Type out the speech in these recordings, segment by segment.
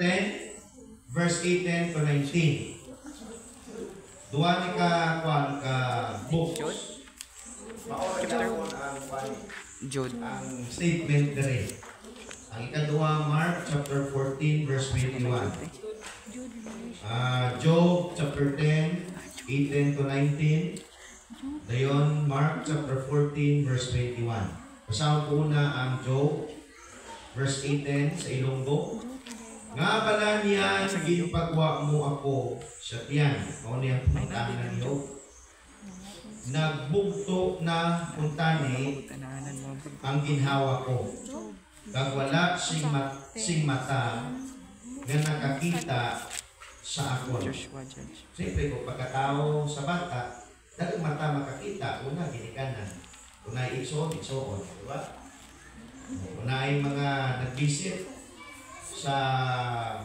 10, verse 18 to 19. Duwa ni ka books. Jude. Ang statement dere. Ang ikaduha, Mark chapter 14, verse 21. Job chapter 10, 18 to 19. Dayon, Mark chapter 14, verse 21. Basahan ko una ang Job, verse 18 sa Ilonggo. Nga pala niya, ginpagwa mo ako sa tiyan. O niya puntahan niyo. Nagbugto na puntani ang ginhawa ko. Kagwala sing mata nga nakakita sa ako. Siyempre kung pagkatao sa bata, dagang mata makakita, una ginikanan. Una igsoon, diba? Una ay mga nag-visit sa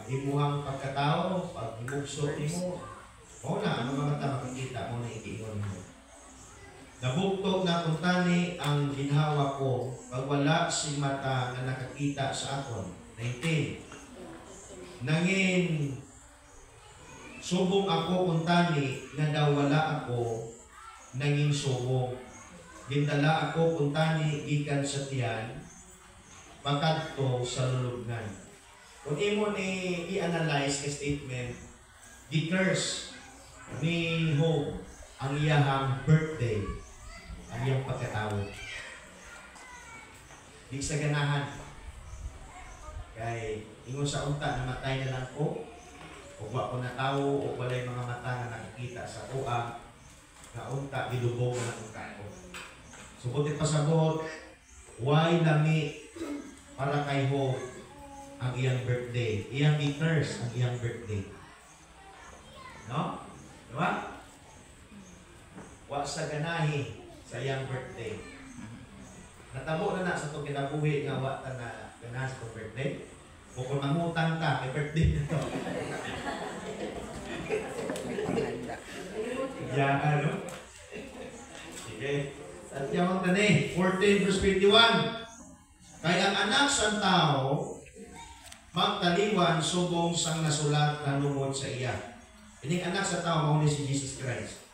imuhang pagkatao, pag imugso mo, o na, ang mga mata makikita mo na ikiingon mo. Nabugtog na kuntani ang ginhawa ko, pag wala si mata na nakakita sa akon. 19. Nangin, subong ako kuntani na daw wala ako, nangin subong. Gindala ako kuntani ikan sa tiyan, pagkadto sa lulubngan. Kung imo ni i-analyze ka statement, di-curse ni Job ang iyahang birthday, ang iyang pagkatao. Di sa ganahan. Kay ingon sa unta, namatay na lang ko, o wa ko na tao, o walay mga mata na nakikita sa kuha, na unta, gidubog na lang unta ko. Subutin pasabot, why lami para kay Job ang iyang birthday. Iyang i-curse ang iyang birthday. No? Diba? Wa sa ganahi sa iyang birthday. Natabo na sa itong kinabuhi nga wa ta na ganahan sa itong birthday. O kung mangutang ka, kay birthday na ito. Diyan ka, no? Sige. At yung tani, 14 verse 21. Kaya ang anak sa tao, magtaliwan subong sang nasulat na lungod sa iya. Ining anak sa tao, mao ni si Jesus Christ.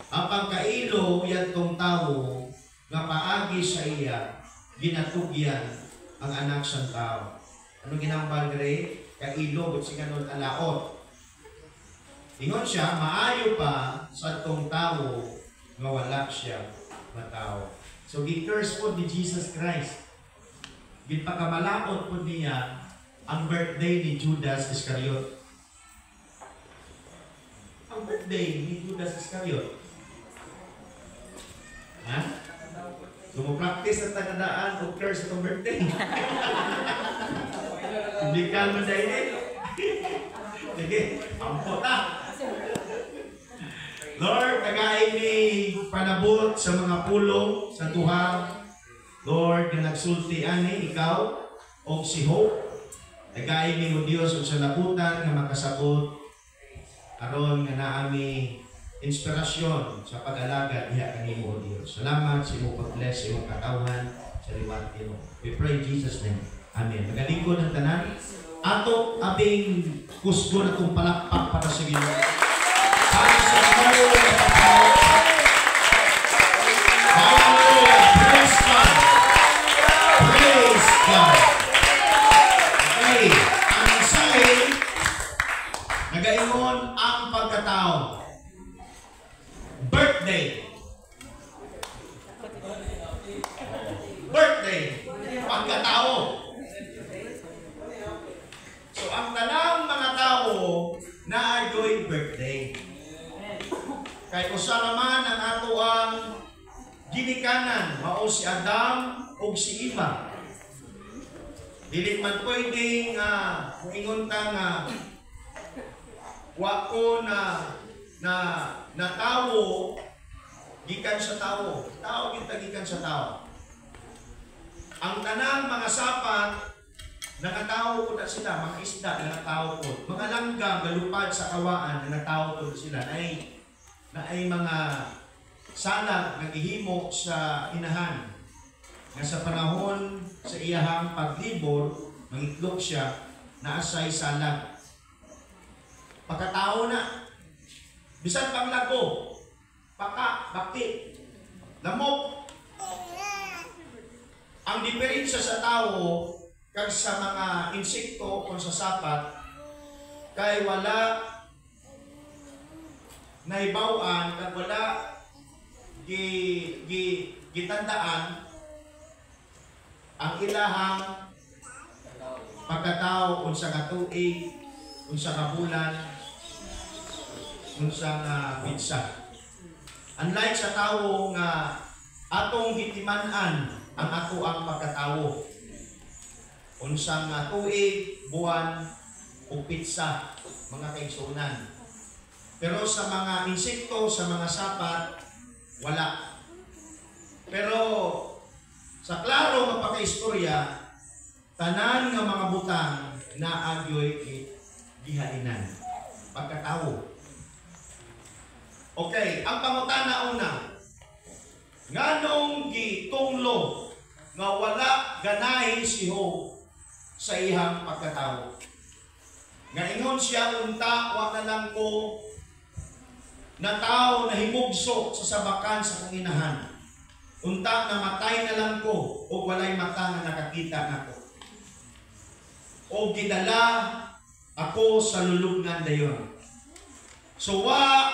Ang pagkailo yan tong tao, nga paagi sa iya, ginatugyan ang anak sa tao. Ano ginambal gre? Kailo, but singanon alaot. Ingon siya, maayo pa sa tong tao, nga wala siya matao. So, gi-curse po ni Jesus Christ. Ginpakamalaot po niya ang birthday ni Judas Iscariot. Ang birthday ni Judas Iscariot. Ha? So, mo-practice na tagadaan o curse itong birthday. Hindi ka mo dahil eh. Sige, ampot na. Lord, kagain ni panabot sa mga pulong sa tuha. Lord, na nagsulti ani, ikaw, o si Hope. Nagain ni mo Diyos o sa labutan nga makasabot aron nga naami inspirasyon sa pag-alaga diha kanimo o Diyos. Salamat sa imo pag-bless, sa imong katawhan, sa liwat mo. We pray in Jesus' name. Amen. Magalingkod ang tanan. Ato abing kusgo na itong palakpak para sa Ginoo. Para sa Ginoo. Hallelujah. Praise God. Praise God. Ang sahin, nagaingon ang pagkatao. Birthday. Birthday. Pagkatao. So, ang tanang mga tao na ay birthday. Kay usa naman ang ato ang ginikanan, mao si Adam o si Eva. Dili man pwedeng ingon ta nga wa ko na tawo gikan sa tawo. Tao gikan sa tao. Ang tanang mga sapat nakatawo po na sila, mga isda nakatawo po. Mga langgam galupad sa kawaan nakatawo po sila na ay mga salag nagihimo sa inahan. Nga sa panahon sa iyahang paglibor, mangitlog siya, naasay salag. Pagkatao na, bisan pang lago, paka, bakti, lamok. Ang diferensya sa tao kag sa mga insekto o sa sapat kay wala naibawan kag wala gitandaan ang ilahang pagkatao unsa ka tuig, unsa ka bulan, unsa nga pinsa. Unlike sa tao nga atong gitiman-an ang ato ang pagkatao. Unsang tuig, buwan, o pitsa, mga kaigsunan. Pero sa mga insekto, sa mga sapat, wala. Pero sa klaro nga pagkaistorya, tanan nga mga butang na agyoy gihalinan. Pagkatao. Okay, ang pangutana una, nganong gitunglo nga wala ganahi si Job sa iyang pagkatao. Nga ingon siya unta wa na lang ko na tao na himugso sa sabakan sa kanginahan. Unta namatay na lang ko o walay mata nga nakakita nako. O gidala ako sa lulubngan dayon. So wa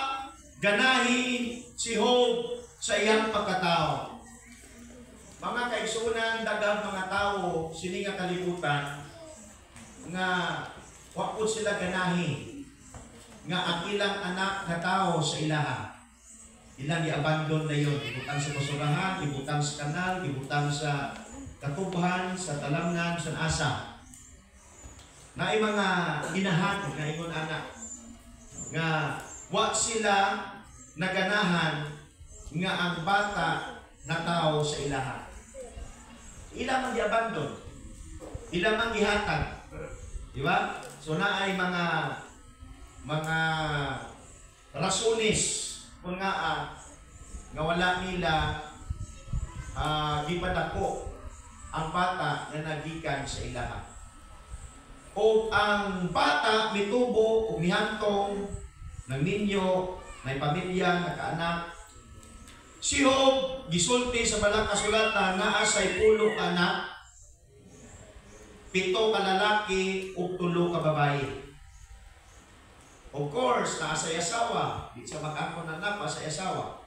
ganahi si Job sa iyang pagkatao. Mga kaigsunan, daghang mga tao sini nga kalibutan nga wa pud sila ganahi nga ang ilang anak na tao sa ilaha. Ilang i-abandon na yun. Ibutang sa basurahan, ibutang sa kanal, ibutang sa katubhan, sa talamnan, sa asa. Na ay mga inahan na ingon anak nga wa sila naganahan nga ang bata na tao sa ilaha. Ilang ang i-abandon. Ilang ang ihatag. Di ba? So na ay mga rasunis kung nga wala nila gipadako ang bata na nagikan sa ilaha. O ang bata mitubo o mihantong ng ninyo, may pamilya, nagkaanak. Si Job gisulti sa balang kasulatan nga asay 10 anak, 7 ka lalaki ug 3 ka babae. Of course, naasay asawa, di sa mag-angkon na napa sa asawa.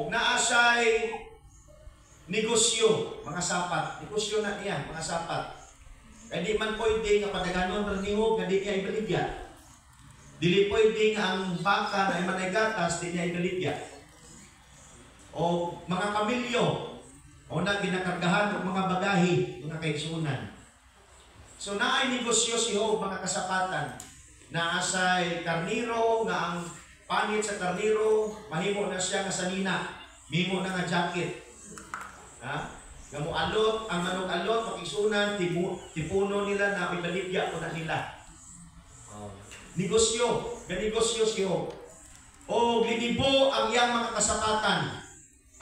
Ug naasay negosyo, mga sapat. Negosyo na niya, mga sapat. Kaya di man pwede nga padaganon ng nihog nga di niya ibaligya. Dili pwede nga ang baka na imanay gatas di niya ibaligya. O mga kamilyo, o na ginakargahan ng mga bagahi, mga kaigsunan. So naay negosyo si Job, mga kasapatan. Naasay karniro, nga ang panit sa karniro, mahimo na siya nga sanina. Mahimo na nga jacket. Ha? Nga mo alot, ang manong alot, makisunan, tipuno nila na ibaligya ko na nila. Negosyo, ganegosyo si Job. O linibo ang iyang mga kasapatan.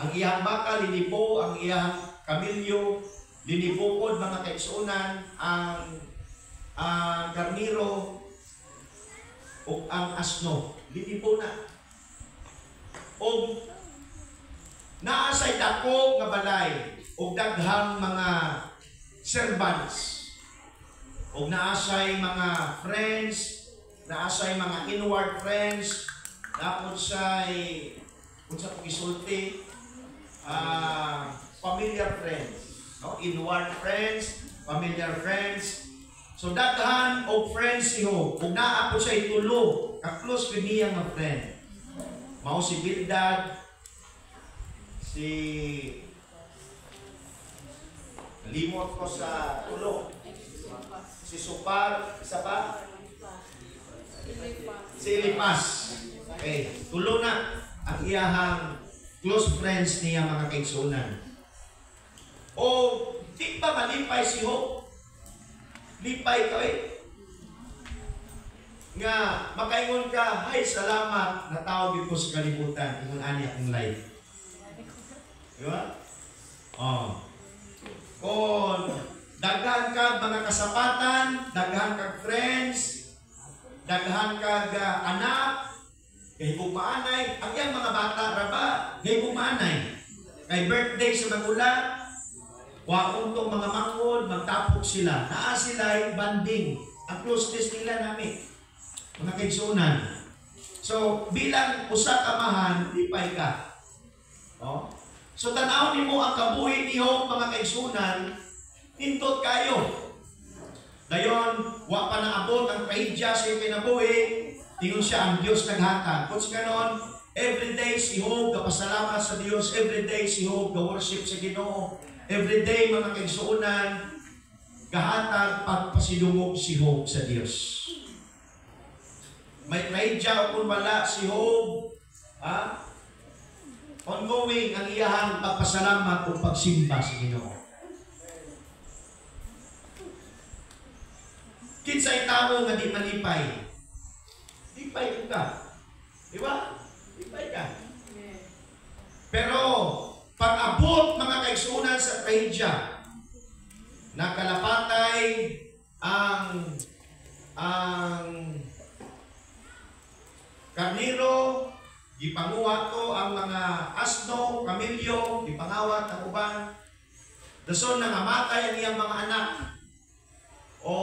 Ang iyang baka, linibo, ang iyang kamilyo, linibukod mga kaigsunan, ang karniro, o ang asno. Linibo na. O naasay dako nga balay, o daghang mga servants, o naasay mga friends, naasay mga inward friends, napod say kung sa pag-isulti, familiar friends, no? Inward friends, familiar friends. So daghan og friends si Job. Kung naapod sa itulo, ka-close with niya nga friend. Mao si Bildad, si limot ko sa tulo. Si Supar, isa pa? Si Elipas. Okay, tulo na ang iyahang close friends niya mga kaigsunan. O di ba malipay si Job? Lipay ka nga makaingon ka, ay salamat na tao dito sa kalibutan, ingon ani akong life. Di ba? Kung Daghan kag mga kasapatan, daghan kag friends, daghan kag anak, kay kumaanay, ang iyang mga bata raba, kay kumaanay. Kay birthday sa magulang, waon tong mga mangod, magtapok sila. Naa sila banding. Ang closeness nila namin. Mga kaigsunan. So, bilang usa ka mahan, lipay ka. Oh? So, tanaw ni mo ang kabuhi ni Job, mga kaigsunan, tindot kayo. Dayon, wa pa naabot ang paidya sa iyong kinabuhi, tingon siya ang Diyos naghatag. Kung ganon, everyday si Job, kapasalamat sa Diyos, everyday si Job, ga-worship sa Ginoo, everyday mga kaigsunan, gahatag pagpasidungog si Job sa Diyos. May paidya o kung wala si Job, ongoing ang iyahang pagpasalamat o pagsimba sa Ginoo. Kinsay tao nga di malipay. Lipay ka. Di ba? Lipay ka. Pero, pag-abot mga kaigsunan sa paidya, nakalapatay ang karniro, gipanguha to ang mga asno, kamilyo, gipangawat ang uban. Dason nangamatay ang iyang mga anak. O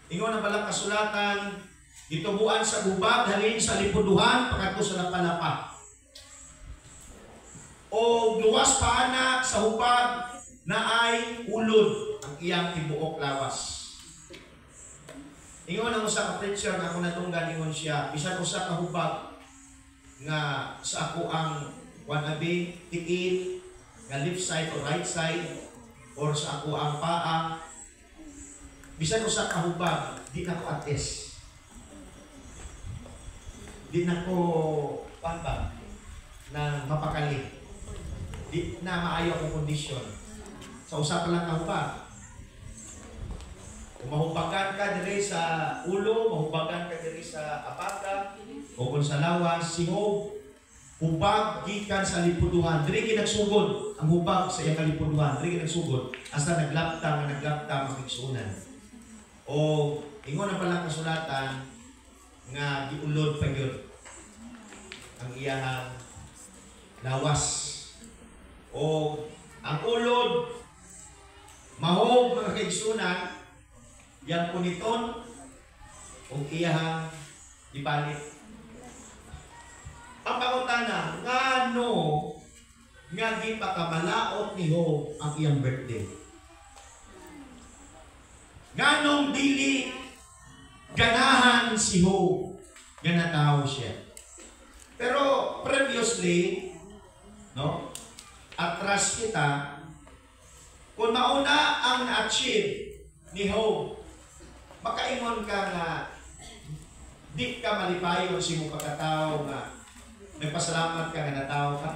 ingon na balang kasulatan, gitubuan sa gubag, halin sa lipuduhan, pagkato sa lapalapa. O luwas pa anak sa hubag na ay ulod ang iyang tibuok lawas. Ingon ang usa ka preacher nga ako natunggan, ingon siya, bisan usa ka hubag nga sa ako ang wanabi, tiil, nga left side o right side, or sa ako ang paa, bisan usa ka hubag, di na ko ates. Di na ko pambag na mapakali. Di na maayo ang kondisyon. Sa usa pa lang ka hubag. Kung mahubagan ka diri sa ulo, mahubagan ka diri sa apaga, o kung sa lawas, si Job, hubag gikan sa lipuduhan. Diri ginagsugod ang hubag sa iyang kalipuduhan. Diri ginagsugod hasta naglapta magigsunan. O ingon na pala kasulatan nga giulod pa gyud ang iyang lawas. O ang ulod mahog mga kaigsunan, yang puniton o iyang ibalit. Ang pangutana, ngano nga di pa kamalaot ni Job ang iyang birthday? Nganong dili ganahan si Job nga natawo siya? Pero previously, no, atras kita, kung mauna ang na-achieve ni Job, makaingon ka nga di ka malipayon si mo pagkatao nga nagpasalamat ka nga natao ka.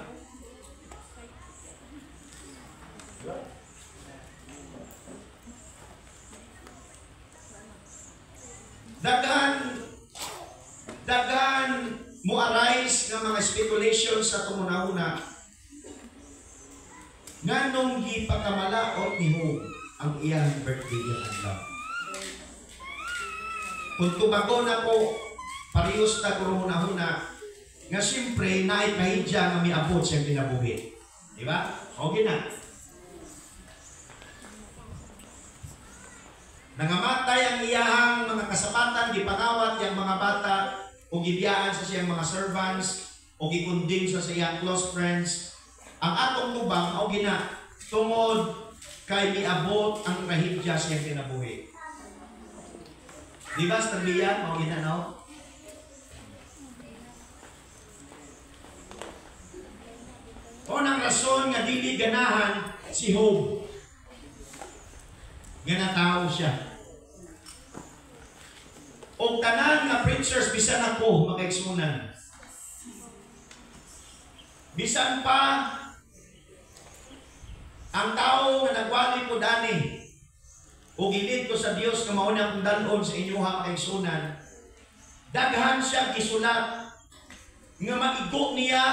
Daghan mo arise ng mga speculation sa tumunahuna nga nung gipakamalaot ni Job ang iyang birthday ng adlaw. Kung tumago na po, parehos na kurunahuna, nga siyempre, naikahidya nga miabot siyang kinabuhi. Di ba? Okay na. Nangamatay ang iyahang mga kasapatan, gipangawat yung mga bata, o gibiyaan sa siyang mga servants, o gikunding sa iyang close friends. Ang atong tubang, o gina, tungod kay miabot ang kahidya siyang kinabuhi. Di ba, Starbiya? O gina, no? O nang rason nga dili ganahan si Job. Ganatao siya. O tanan nga preachers, bisan ako, makaigsunan. Bisan pa, ang tao nga nagwali ko dani, o gilid ko sa Dios nga mauna kong dalon sa inyong makaigsunan, daghan siya gisulat, nga maigo niya,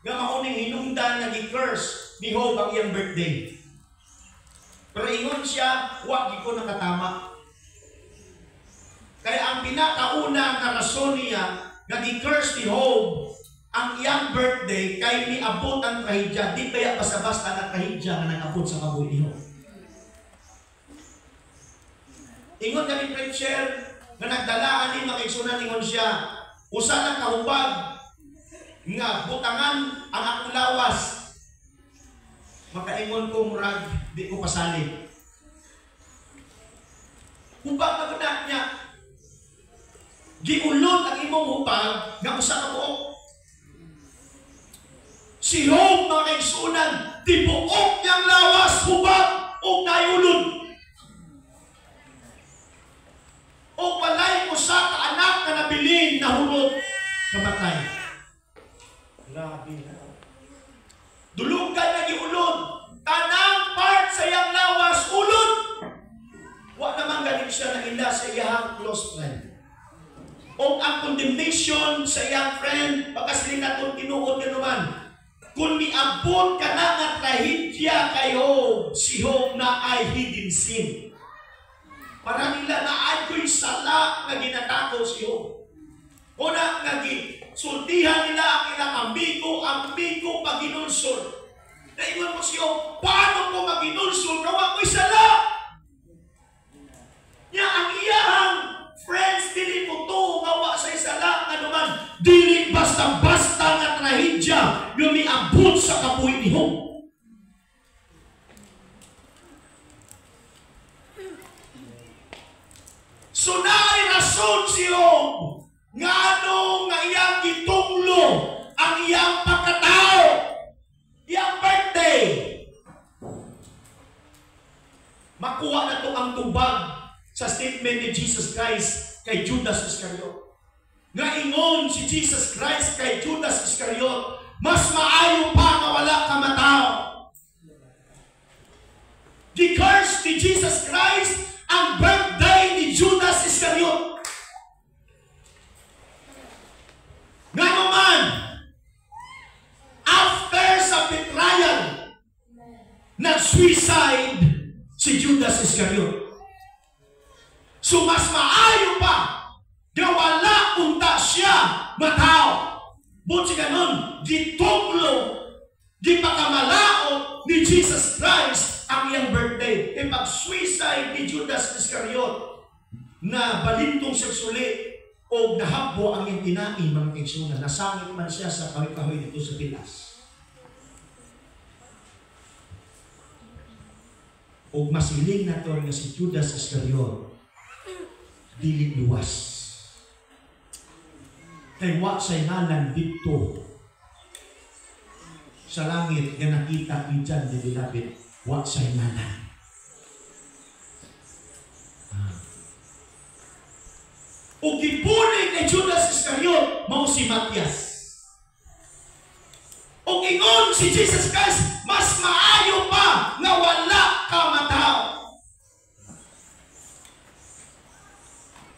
nga mauning hinungdan nga gi-curse ni Job ang iyang birthday. Pero ingon siya, wag ko nakatama. Kaya ang pinakauna nga rason niya, nag-curse ni Job, ang iyang birthday, kay niabot ang trahedya, di kaya basta-basta ang trahedya nga nag-abot sa kabuhi ni Job. Ingon kami preacher, nga nagdalaan ni makiksunan, ingon siya, usa lang kahubag, nga butangan ang akong lawas. Makaingon ko murag, di ko pasalig. Hubag na guna niya, giulod ang imong hubag, nga usa ka buok. Si Job, mga kaigsunan, di buok niyang lawas, hubag, o naiulod. O walay usa ka anak na nabilin, nahulog, kamatay. Grabe na. Dulugan na giulod. Tanang part sa iyang lawas, ulod. Wa naman galing siya na ila sa iyang close friend. O ang condemnation sa iyang friend, pagkasiling natin tinuod ka naman. Kung miabot ka na nga trahedya kay Job, si Job na ay hidden sin. Para nila na ay ko'y sala na ginatakaw si Job. O na sultihan nila ang ilang amigo pag ginulsol. Naingon mo siyo, paano ko mag-ginulsol? Kawa ko'y sala. Nya ang iyahang friends, dili mo to, mawa sa isala, nga naman, dili basta-basta nga trahedya, yung miabot sa kabuhi ni Job. So naay rason si Job, ngano nga iyang gitunglo ang iyang pagkatao, iyang birthday. Makuha na to ang tubag sa statement ni Jesus Christ kay Judas Iscariot. Nga ingon si Jesus Christ kay Judas Iscariot, mas maayo pa nga wala ka matao. Di-curse ni Jesus Christ ang birthday ni Judas Iscariot. Nga naman, after sa betrayal, nag-suicide si Judas Iscariot. So mas maayo pa, na wala unta siya matao. Buti ganun, gitunglo, gipakamalaot ni Jesus Christ ang iyang birthday. E pag-suicide ni Judas Iscariot na balintong seksuli o nahabwa ang iyang tinain, mga kaigsunan, nasangit man siya sa kahoy-kahoy dito sa pilas. O masiling na ito nga si Judas Iscariot, dili luwas. Kay wa say ngalan dito sa langit nga nakita ni Jan ni Dilapit, wa say ngalan. O gipuli kay Judas Iscariot, mao si Matias. O ingon si Jesus Christ, mas maayo pa nga wala ka matao.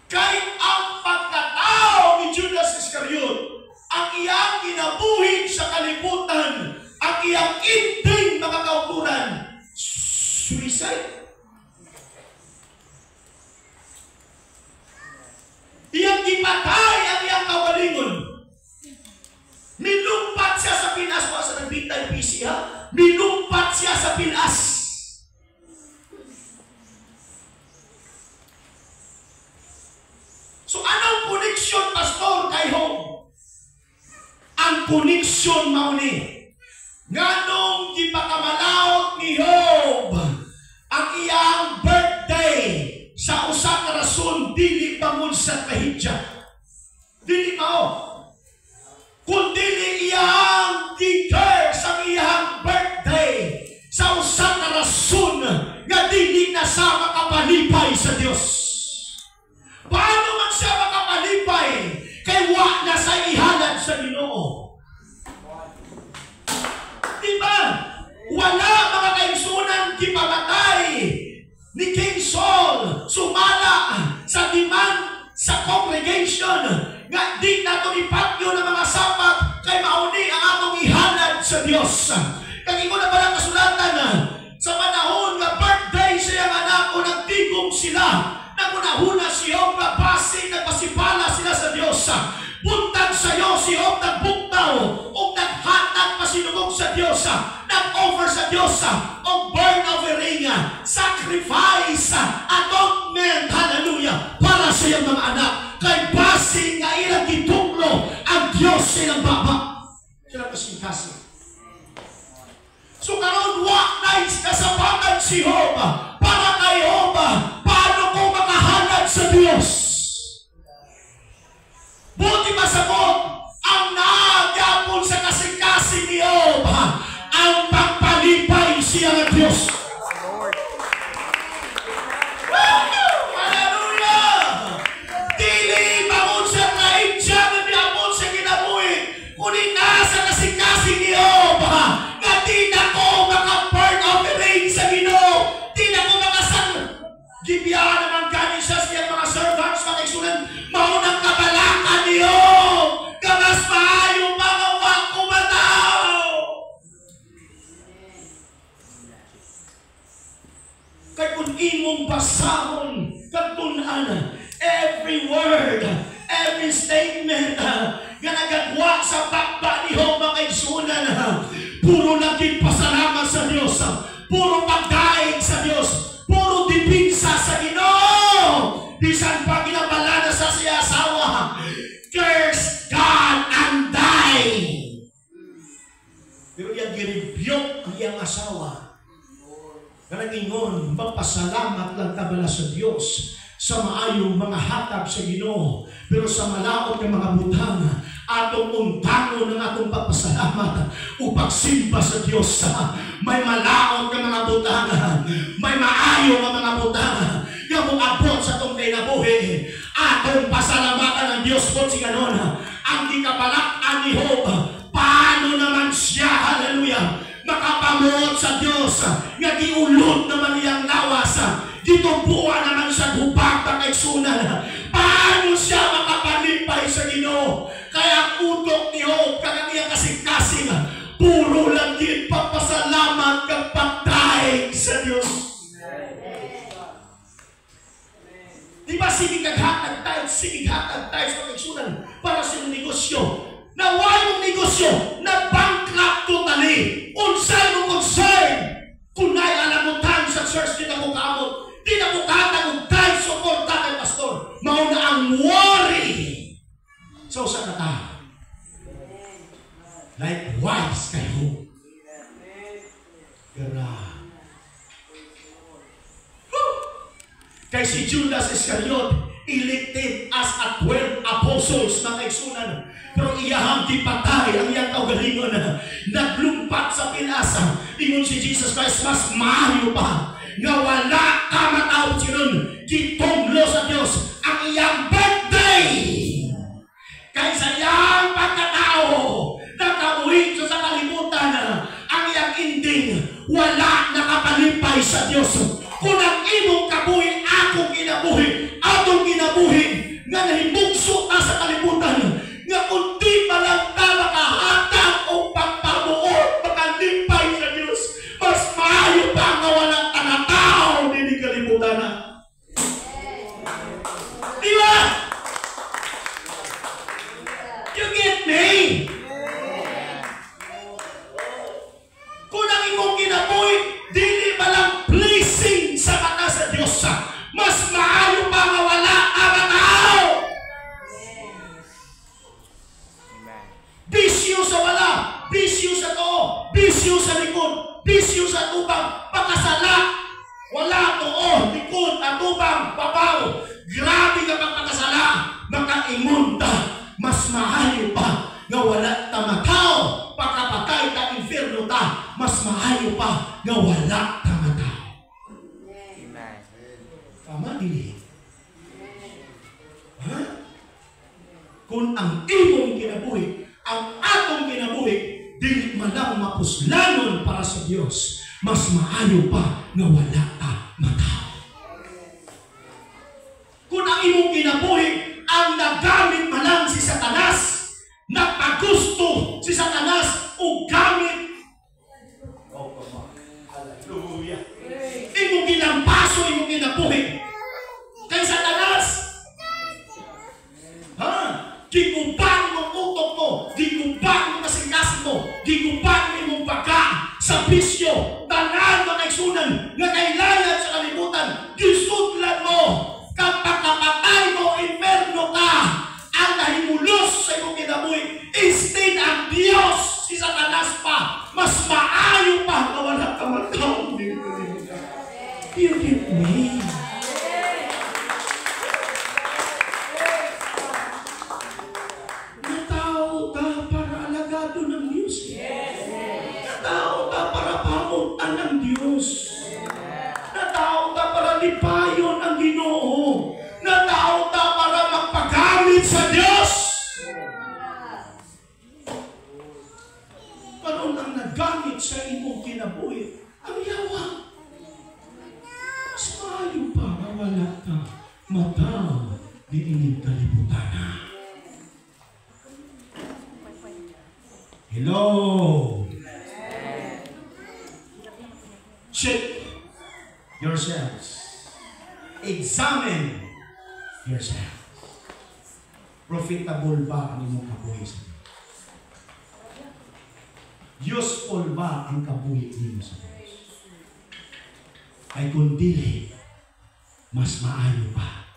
Kay ang pagkatao ni Judas Iscariot, ang iyang ginabuhin sa kalibutan, ang iyang ending, mga kauturan, suicide. Iyang gipatay ang iyang kawalingon. Minumpat siya sa Pinas, wa sa nagbitay PC ha? Minumpat siya sa Pinas. So anong connection, pastor, kay Job? Ang connection mao ni nganong gipakamalaot ni Job ang iyang birthday sa usa ka rason, dili bangod sa trahedya. Dili mao. Kundi iyang di-curse ang iyang birthday sa usa ka rason nga dili na sa makapalipay sa Dios. Paano man siya makapalipay kay wa na sa ihalad sa Ginoo? Diba? Wala, mga kaigsunan, gipamatay ni King Saul, sumala sa demand sa congregation nga di nato ipatyo ng mga sapat kay mauni ang atong ihalad sa Dios. Kag imo na pala kasulatan sa panahon nga birthday kay siyang anak o nagtigom sila. Nagunahuna si Job na base, nagpasipala sila sa Diyos. Buntag sa iyo si Job nagbuktaw o naghatag pasinugog sa Diyos. Nag-offer sa Diyos o burn offering, sacrifice, atonement, hallelujah, para sa iyong mga anak. Kay base nga ilang gitunglo ang Diyos silang baba. Sila kasing-kasing. So karon wa na kasabakan si Job para kay Job. Paano ko makahanap sa Diyos? Buti masagot ang nagyapon sa kasing-kasing ni Job ang pagpalipay siya ng Diyos. Hallelujah! Dili bangon sa kain siya na diapon sa kinabuhi kunin nasa kasing-kasing ni Job nga di na ko maka-burn offering sa Ginoo. Di na ko makasang gibiyaan naman ganin siya siyang mga servants makisunan maunang kabalakan ni Job. Kamas maayo mga wakumataw. Kaya kung imong basahon katunan every word, every statement nga nagagwa sa bakba ni Job mga isunan, puro naging pasalamat sa Diyos, puro pagdaig sa Diyos, puro dipinsa sa Ginoo. Bisan pa ginabalada sa siya asawa, curse God and die. Pero yan girebuke ang iyang asawa. Kanagingon, magpasalamat lang tabala sa Diyos sa maayong mga hatag sa Ginoo. Pero sa malaot ng mga butang, atong untangon ng atong pagpasalamat o pagsimba sa Diyos. May malaot ng mga butang, may maayo ng mga butang, nga mong abot sa itong kinabuhi. Atong pasalamatan ng Diyos po si ganon. Ang gikabalak-an ni Job, paano naman siya, hallelujah, makapamuot sa Diyos, nga giulod naman niyang lawas, gitubuan naman sa gubag na kaigsunan. Paano siya makapalipay sa Ginoo? Kaya ang utok ni Job, kanang kasing-kasing, puro lang din pagpasalamat kang pagdaig sa Diyos. Di ba sinigaghatag tayo sa kaigsunan para sa negosyo? Naway mong negosyo, na-bankrupt totally. Unsay mong concern? Kung nai-alamutan sa church, di na ko kaamot. Di na ko katag tayo support kay pastor. Mauna ang worry. So sa kata, likewise kayo. Gara. Kay si Judas Iscariot, elected as a 12 apostles na kaigsunan. Pero iyahang dipatay ang iyang kaugalingon. Naglumpat sa pinasa. Ingon si Jesus Christ, mas maayo pa nga wala ka matawag sinon. Gitonglo sa Diyos ang iyang birthday. Kaysa iyang pagkatao, nakabuhin sa kalimutan, ang iyang ending, wala nakapalipay sa Diyos. Kung ang imong kabuhi, akong kinabuhi, atong kinabuhi, nga nahimugso na sa kalimutan, nga kung di pa lang ka makahatag o pagpabuot, makalipay sa Diyos, mas maayo pa nga walang tanatao din kalimutan na. Di ba? You get me? Kung ang imong kinabuhi, dili ba lang pleasing sa mata sa Diyos, mas maayo pa nga wala ang tao. Bisyo sa wala, bisyo sa too, bisyo sa likod, bisyo sa tubang, pagkasala, wala too, likod, atubang, babaw. Grabe ka pagkakasala, makaimunta, mas maayo pa nga wala tamatao, pagkapatay ta inferno ta, mas maayo pa nga wala tamatao. Tama din. Ha? Kung ang imong kinabuhi, ang atong kinabuhi, dili man lang mapuslanon para sa Diyos, mas maayo pa nga wala ta matao. Kung ang imong kinabuhi, ang nagamit man lang si Satanas, nagpagusto si Satanas o gamit, hallelujah, imong ginampan Gikubang mo utok mo, gikubang mo kasing-kasing mo, gikubang mo imong pagka sa bisyo, tanan mga kaigsunan, nga kailangan sa kalibutan, gisudlan mo, kapag kapatay mo, inferno ka, ang nahimulos sa imong kinabuhi, instead ang Diyos, si Satanas pa, mas maayo pa na wala ka matawag dito. You get me? Natao ka para alagado ng Diyos. Natao ka para pamuntan ng Diyos. Natao ka para lipayon ang Ginoo. Natao ka para magpagamit sa Diyos. Karon ang nagamit sa imong kinabuhi, ang yawa. Mas maayo pa na wala ka mata di ining kalibutan. Hello. Check yourselves. Examine yourselves. Profitable ba ang imong kabuhi sa Diyos? Useful ba ang kabuhi niyo sa Diyos? Ay kung dili, mas maayo pa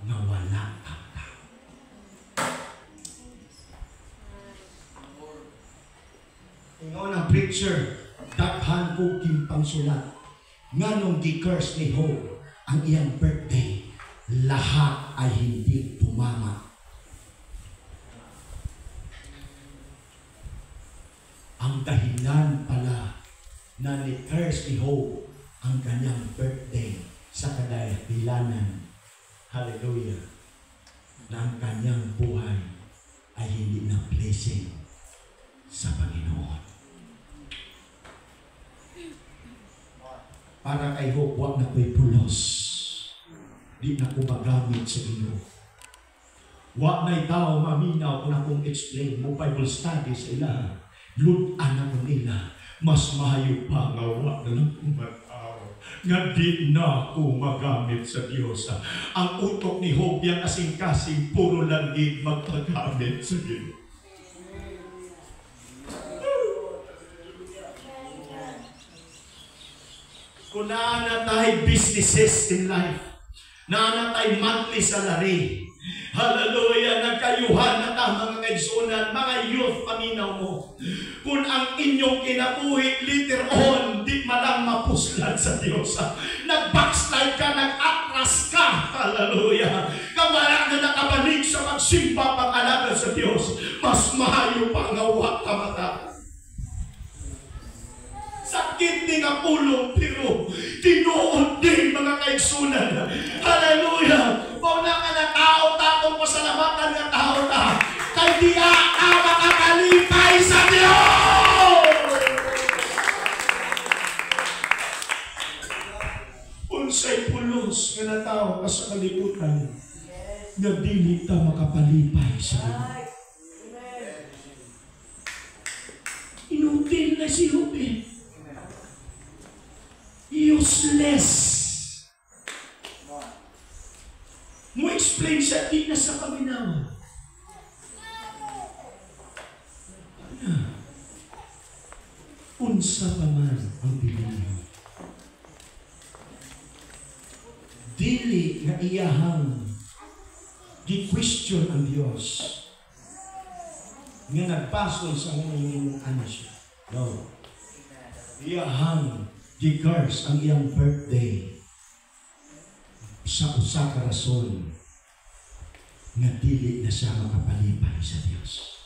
na wala kang tao. Ingon ang preacher, daghan ko kimpang sulat. Nganong gi-curse ni Job ang iyang birthday, lahat ay hindi tumama. Ang dahilan pala na ni-curse ni Job ang kanyang birthday sa kadahilanan, hallelujah, na ang kanyang buhay ay hindi na blessing sa Panginoon. Para kay Job, wag na ko'y pulos. Di na ko magamit sa Ginoo. Wag na'y tao maminaw kung akong explain mo Bible study sa ilaha. Lutan ako nila. Mas mahayo pa nga wag na lang kumataw. Nga di na ako magamit sa Diyos. Ang utok ni Job yung kasing-kasing puro langit magpagamit sa Ginoo. Kung naana tayo businesses in life, naana tayo monthly salary, hallelujah, nagkayuhan na ta mga kaigsunan, mga youth, paminaw mo. Kung ang inyong kinabuhi, later on, di malang mapuslan sa Diyos. Nag-backslide ka, nag-atras ka, hallelujah. Kawala na nakabalik sa magsimba pag-alaga sa Diyos, mas mahayo pa nga wak ka mata. Sakit din ang pulong, pero tinuod din mga kaigsunan. Hallelujah! Pauna ka na tao, takong pasalamatan ng tao na. Kay di ka makakalipay sa Diyos! Unsay pulos nga na tao ka sa kalibutan, na dili ka makapalipay sa Diyos. Inutil na si Job. Useless. Mo explain sa di na sa kaminawa. Unsa pa man ang pilihan. Dili nga iyahang gi-question ang Diyos nga nagpasol sa mga ano siya. No. Iyahang gi-curse ang iyang birthday sa usa ka rason nga dili na siya makapalipay sa Diyos.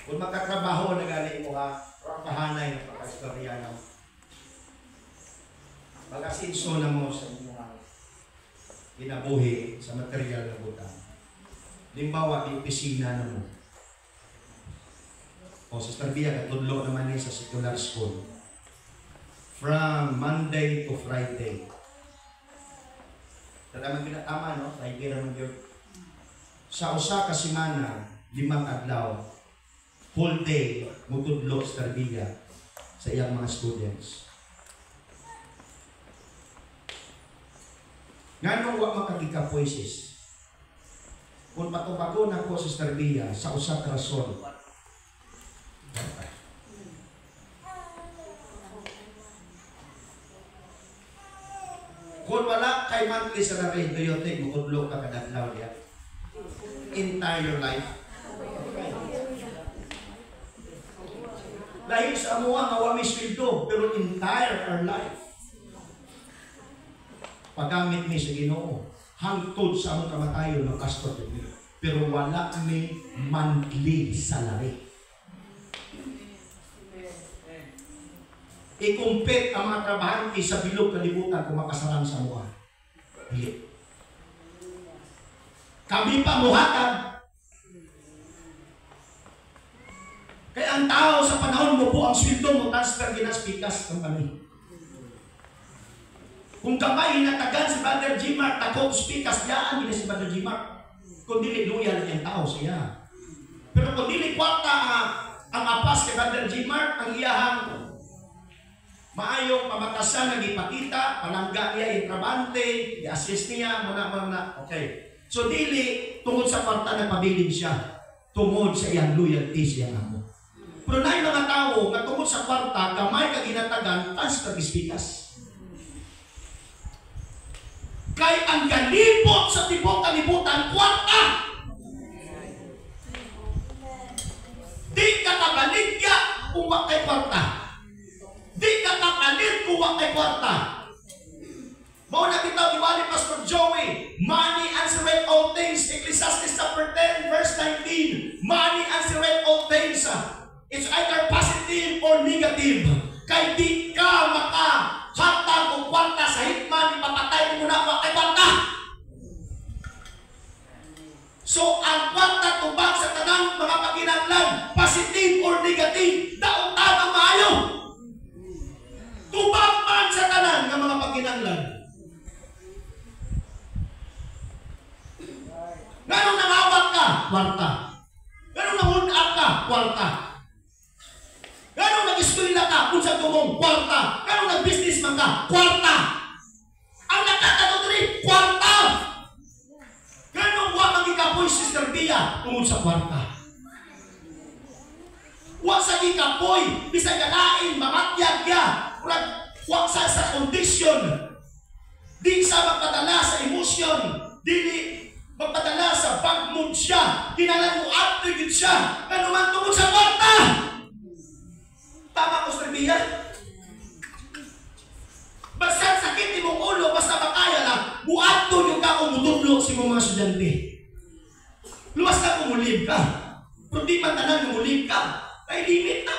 Kung magkatrabaho na gali mo ha, kahanay na pagkastorya na mag-asinso na mo sa mga kinabuhi sa material na butang. Limbawa, di opisina na mo. O sa Starbia, katudlo naman niya sa secular school. From Monday to Friday. Talagang pinatama, no? Friday naman yun. Sa usa ka semana, 5 adlaw, whole day, mutudlo sa Starbia sa iyang mga students. Nganong wa makagikapoy sis? Kung patubago na ko, Sister Bia, sa usap rason. Kung wala kay monthly salary, do you think makudlo ka kadadlaw niya? Entire life. Dahil sa amuha, mawami sweldo, pero entire our life. Paggamit mi sa Ginoo, hangtod sa among kamatayon ng pastor ni. Pero wala mi monthly salary. I-compete ang mga trabahante sa bilog kalibutan kung makasaran sa mukha. Dili. Kami pa muhatag. Kaya ang tao sa panahon mo po ang sweldo mo transfer ginaspikas ng kami. Kung kamay hinatagan si Brother G-Mark, takot spikas, yaan nila si Brother G-Mark. Kung dili loyal yung tao siya. Pero kung dili kwarta ang apas kay Brother G-Mark, ang iyahang maayong pamatasan ng ipakita, palangga niya yung trabante, i-assist niya, muna. Okay. So dili, tungod sa kwarta nagpabilin siya, tungod sa iyang loyalty siya nga mo. Pero na yung mga tao, nga tungod sa kwarta, gamay ka ginatagan, transfer spikas. Kay ang galipot sa tibok kalibutan, kwarta. Di ka kabaligya kung wak kay kwarta. Di ka kapalit kung wak kay kwarta. Mao na bitaw iwali Pastor Joey, money answereth all things. Ecclesiastes chapter 10 verse 19. Money answereth all things. It's either positive or negative. Kay di ka makahatag o kwarta sa hitman, ipapatay mo na kay kwarta. So ang kwarta tubag sa tanang mga paginanglan, positive or negative, daot ang maayo. Tubag man sa tanan ng mga paginanglan. Ganong nangawat ka, kwarta. Ganong nangundak ka, kwarta. Ganong nag-eskwela ka, kung sa tumong, kwarta. Ganong nag-business man ka, kwarta. Ang nakatato rin, kwarta. Ganong wa magikapoy, Sister Bia, tungod sa kwarta. Wa sa gikapoy, bisag galain, mamatyag ya. Wa sa kondisyon. Di sa magpadala sa emosyon. Dili magpadala sa bad mood siya. Kinalan mo active siya. Ano man tungod sa kwarta. Tama ko, Sister Bia? Basta sakit ni mong ulo, basta makaya lang, buat to yung ka umutublo si mga estudyante. Luwas na kumulib ka. Pero di man tanan kumulib ka. Ay limit na.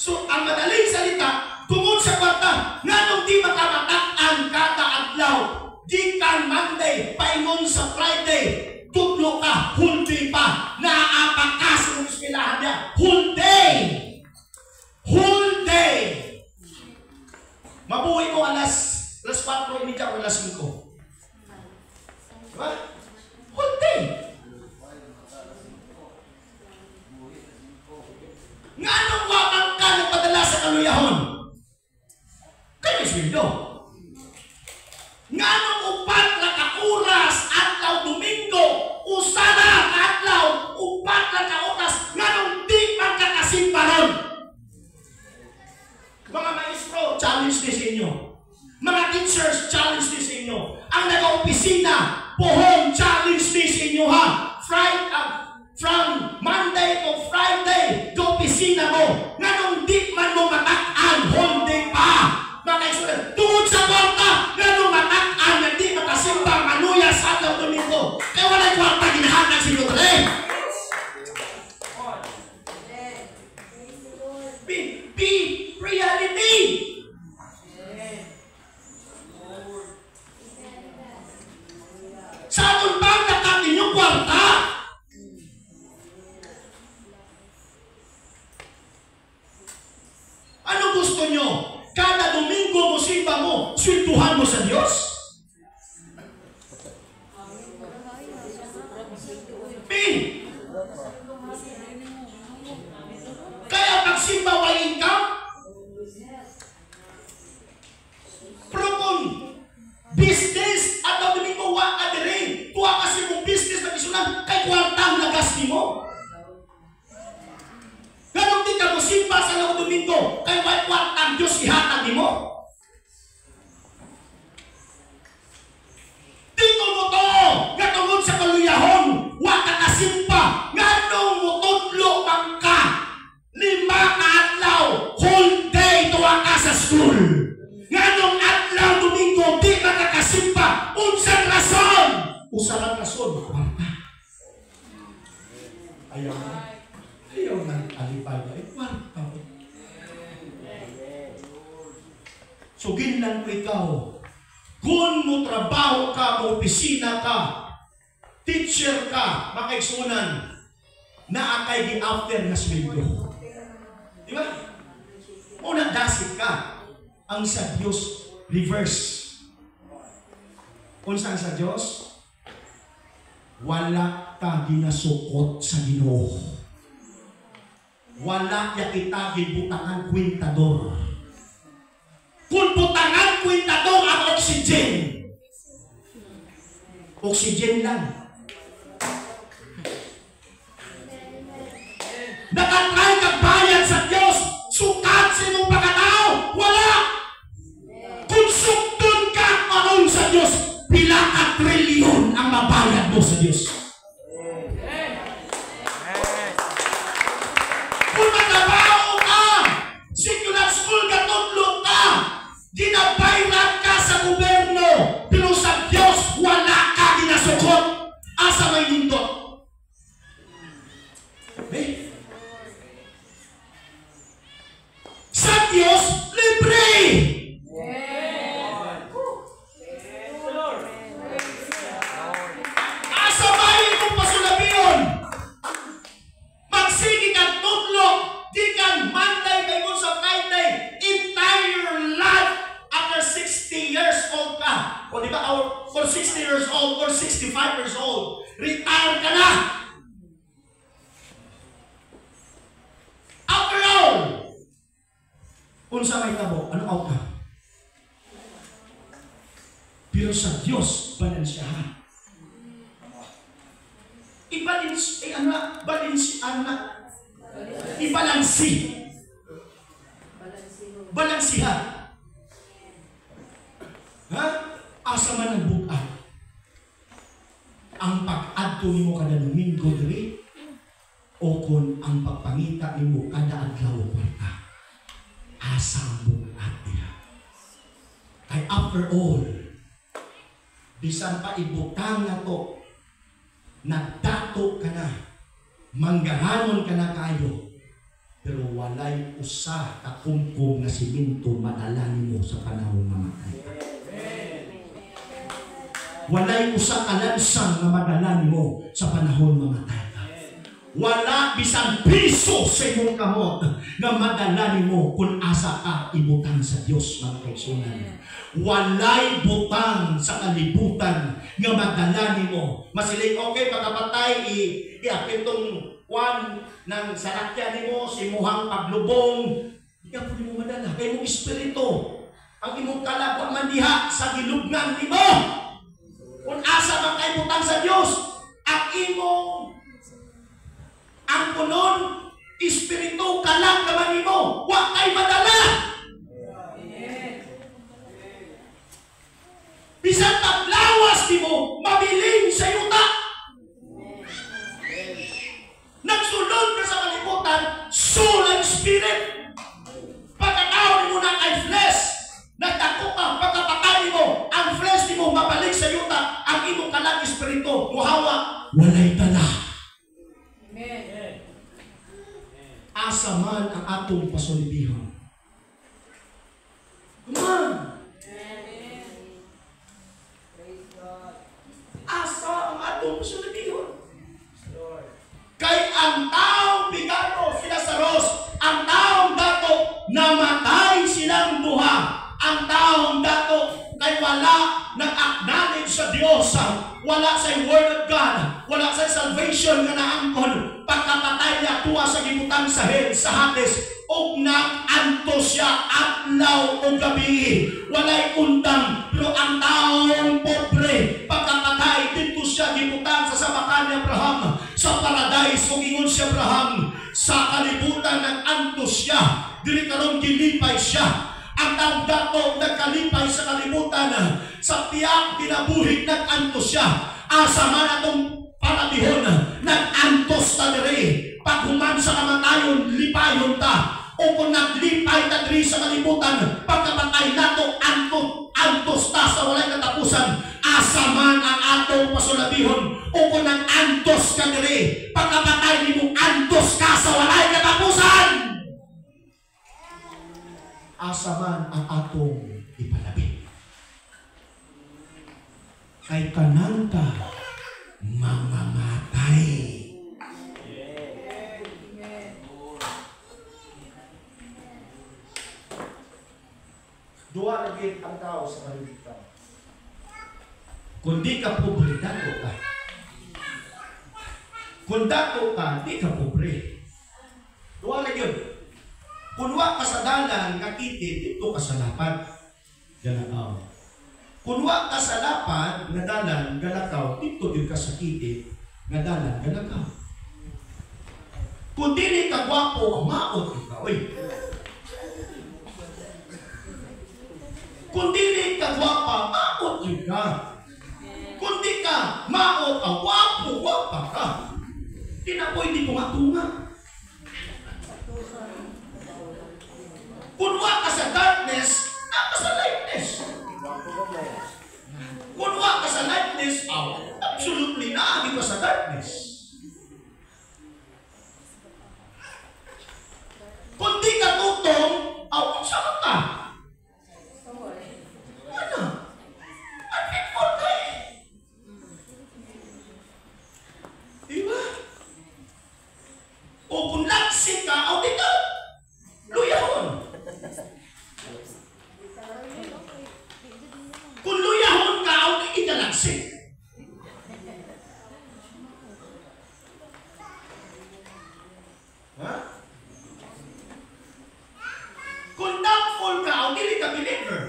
So, ang madaling salita, tungod sa kwarta, nga nung di makamataan kada adlaw, di ka Monday, paingon sa Friday, tutlo ka, whole day pa, naaapak ka sa mga eskwelahan niya, whole day! Whole day! Mabuhay mo alas 4:30 o alas 5. Diba? Whole day! Nga nung wakang ka nagpadala sa kaluyahon, kayo sweldo. Nga nung upat na ka-oras atlaw Domingo, usara atlaw, upat na ka-oras, nga nung di magkakasimbaron. Mga maestro, challenge din sa inyo. Mga teachers, challenge din sa inyo. Ang nag-opisina, pohong challenge din sa inyo ha. From Monday to Friday, opisina mo, nga nung di man mo matak-an, whole day pa. Mga student, tungod sa kwarta, nga nung matak-an, na di makasimbang manuya sa atlaw Domingo. Kaya wala'y kwarta ginahatag sa inyo today. Be reality. Sa atong pagkakat inyong kwarta, ano gusto nyo? Kada Domingo mo simba mo, sweldo nimo. Ganun di ka mo simba sa laong Domingo, kay wat ang Diyos ihatag nimo. Dito mo to, gatungod sa kaluyahon, wa ka kasimba, nganong mo tudlo man ka, 5 ka adlaw, whole day tuwa ka sa school. Nganong adlaw Domingo, di makakasimba, unsang rason? Usalang rason, kwarta. Ayaw na alipay na, kwarta. So ginlan ko ikaw, kung mo trabaho ka, mo opisina ka, teacher ka, makaigsunan, naakay gi-after na sweldo. Di ba? Unang dasig ka, ang sa Diyos reverse. Kung saan sa Diyos, wala ka ginasukot sa Ginoo. Wala ya kita gibutangan kwintador. Kung butangan kwintador ang oxygen, oxygen lang. Nakatry kang bayad sa Diyos, sukat sa imong pagkatao, wala. Kung sukton ka aron sa Diyos, pila ka trilyon ang mabayad mo sa Diyos. Kung magtrabaho ka, secular school ka, tudlo ka, ginabayran ka sa gobyerno, pero sa Diyos, wala ka ginasukot. Asa may nindot? Sa Diyos, libre! Asa may mong pasulabiyon? Magsigi kang tutlo, di kang Monday kay mo sa Friday, entire life after 60 years old ka. O di ba, or 60 years old or 65 years old, retire ka na. After all, unsa may tabo, ano outcome? Pero sa Diyos, balansyahan. Balansihan. Ha? Asa man ang bukat. Ang pag-adto nimo kada Domingo diri o kon ang pagpangita nimo kada adlaw kwarta. Asa ang bukat niya. Kay after all, bisan pa ibutang na to, nagdato ka na, manggahanon ka na kayo, pero walay usa ka kumkum na siminto madala nimo sa panahon nga matay. Walay usa ka lansang na madala nimo sa panahon nga matay. Wala bisan piso sa imong kamot na madala nimo kung asa ka ibutang sa Dios, mga kaigsunan. Walay butang sa kalibutan nga madala nimo. Masiling okay pagkapatay iapin tong kwan ng sarakyan nimo, simuhang paglubong. Di ka po nimo madala. Kay mong espiritu, ang imong kalagwa man diha sa gilugnan nimo. Kung asa man kay butang sa Dios, ang imong ang punon, espiritu, kalang naman mo, huwag kay madala. Bisan paglawas di mo, mabiling sa yuta. Nagsulod ka sa kalibutan, soul and spirit. Pagkatawin mo na kay flesh, nagdako ka, pagkapatay mo, ang flesh di mo mabalik sa yuta, ang imong kalang espiritu, muhawa, walay dala. Asa man ang atong pasulibihan. Come on! Asa ang atong pasulibihan? Kay ang taong bigaro sila sa Ros, ang taong dato namatay silang duha, ang taong dato kay wala nag-acknowledge sa Diyos, wala sa Word of God, wala sa salvation nga naangkon, pagkapatay niya tuwa sa gibutang sa hell, sa Hades, og nag-antos siya adlaw o gabi. Walay undang, pero ang taong pobre pagkakatay dito siya gibutang sa sabakan ni Abraham sa paradise. Kung ingon si Abraham sa kalibutan nag-antos siya, dili karon gilipay siya. Ang taong dato nagkalipay sa kalibutan, sa tiyak kinabuhig nag-antos siya. Asa man atong palatihon, nag-antos ta diri. Pag human sa kamatayon, lipayon ta. O kung naglipay ta diri sa kalibutan, pagkapatay nato, antos ta sa walay katapusan. Asa man ang atong pasulabihon. O kung nag-antos ka diri, pagkapatay nimo, antos ka sa walay katapusan. Asa man ang atong ipalabi. Kay kananta mamamatay. Duwa lagi ang tao sa kalibutan. Kung di ka pobre, dato ka. Kung dato ka, di ka pobre. Duwa lagi yun. Kung wa ka sa dalan, kakiti, dito ka sa lapad. Galakaw. Kung wa ka sa lapad, nga dalan, galakaw, dito din ka sa kiti, nga dalan, galakaw. Kung dili ka gwapo, maot ka, oy. Kung dili ka gwapa, maot ka. Kung di ka maot, gwapo, gwapa ka. Di na pwede pumatunga. Kung wa ka sa darkness, ka sa lightness. Kung wa ka sa lightness, absolutely na, di ka sa darkness. Kung di ka tutong, saan ka? Ano? Unfaithful ka eh. Diba? O kung nagsik ka, di ka luyahon. Kung luyahon ka, di ka nagsik. Ha? Kung doubtful ka, dili ka believer.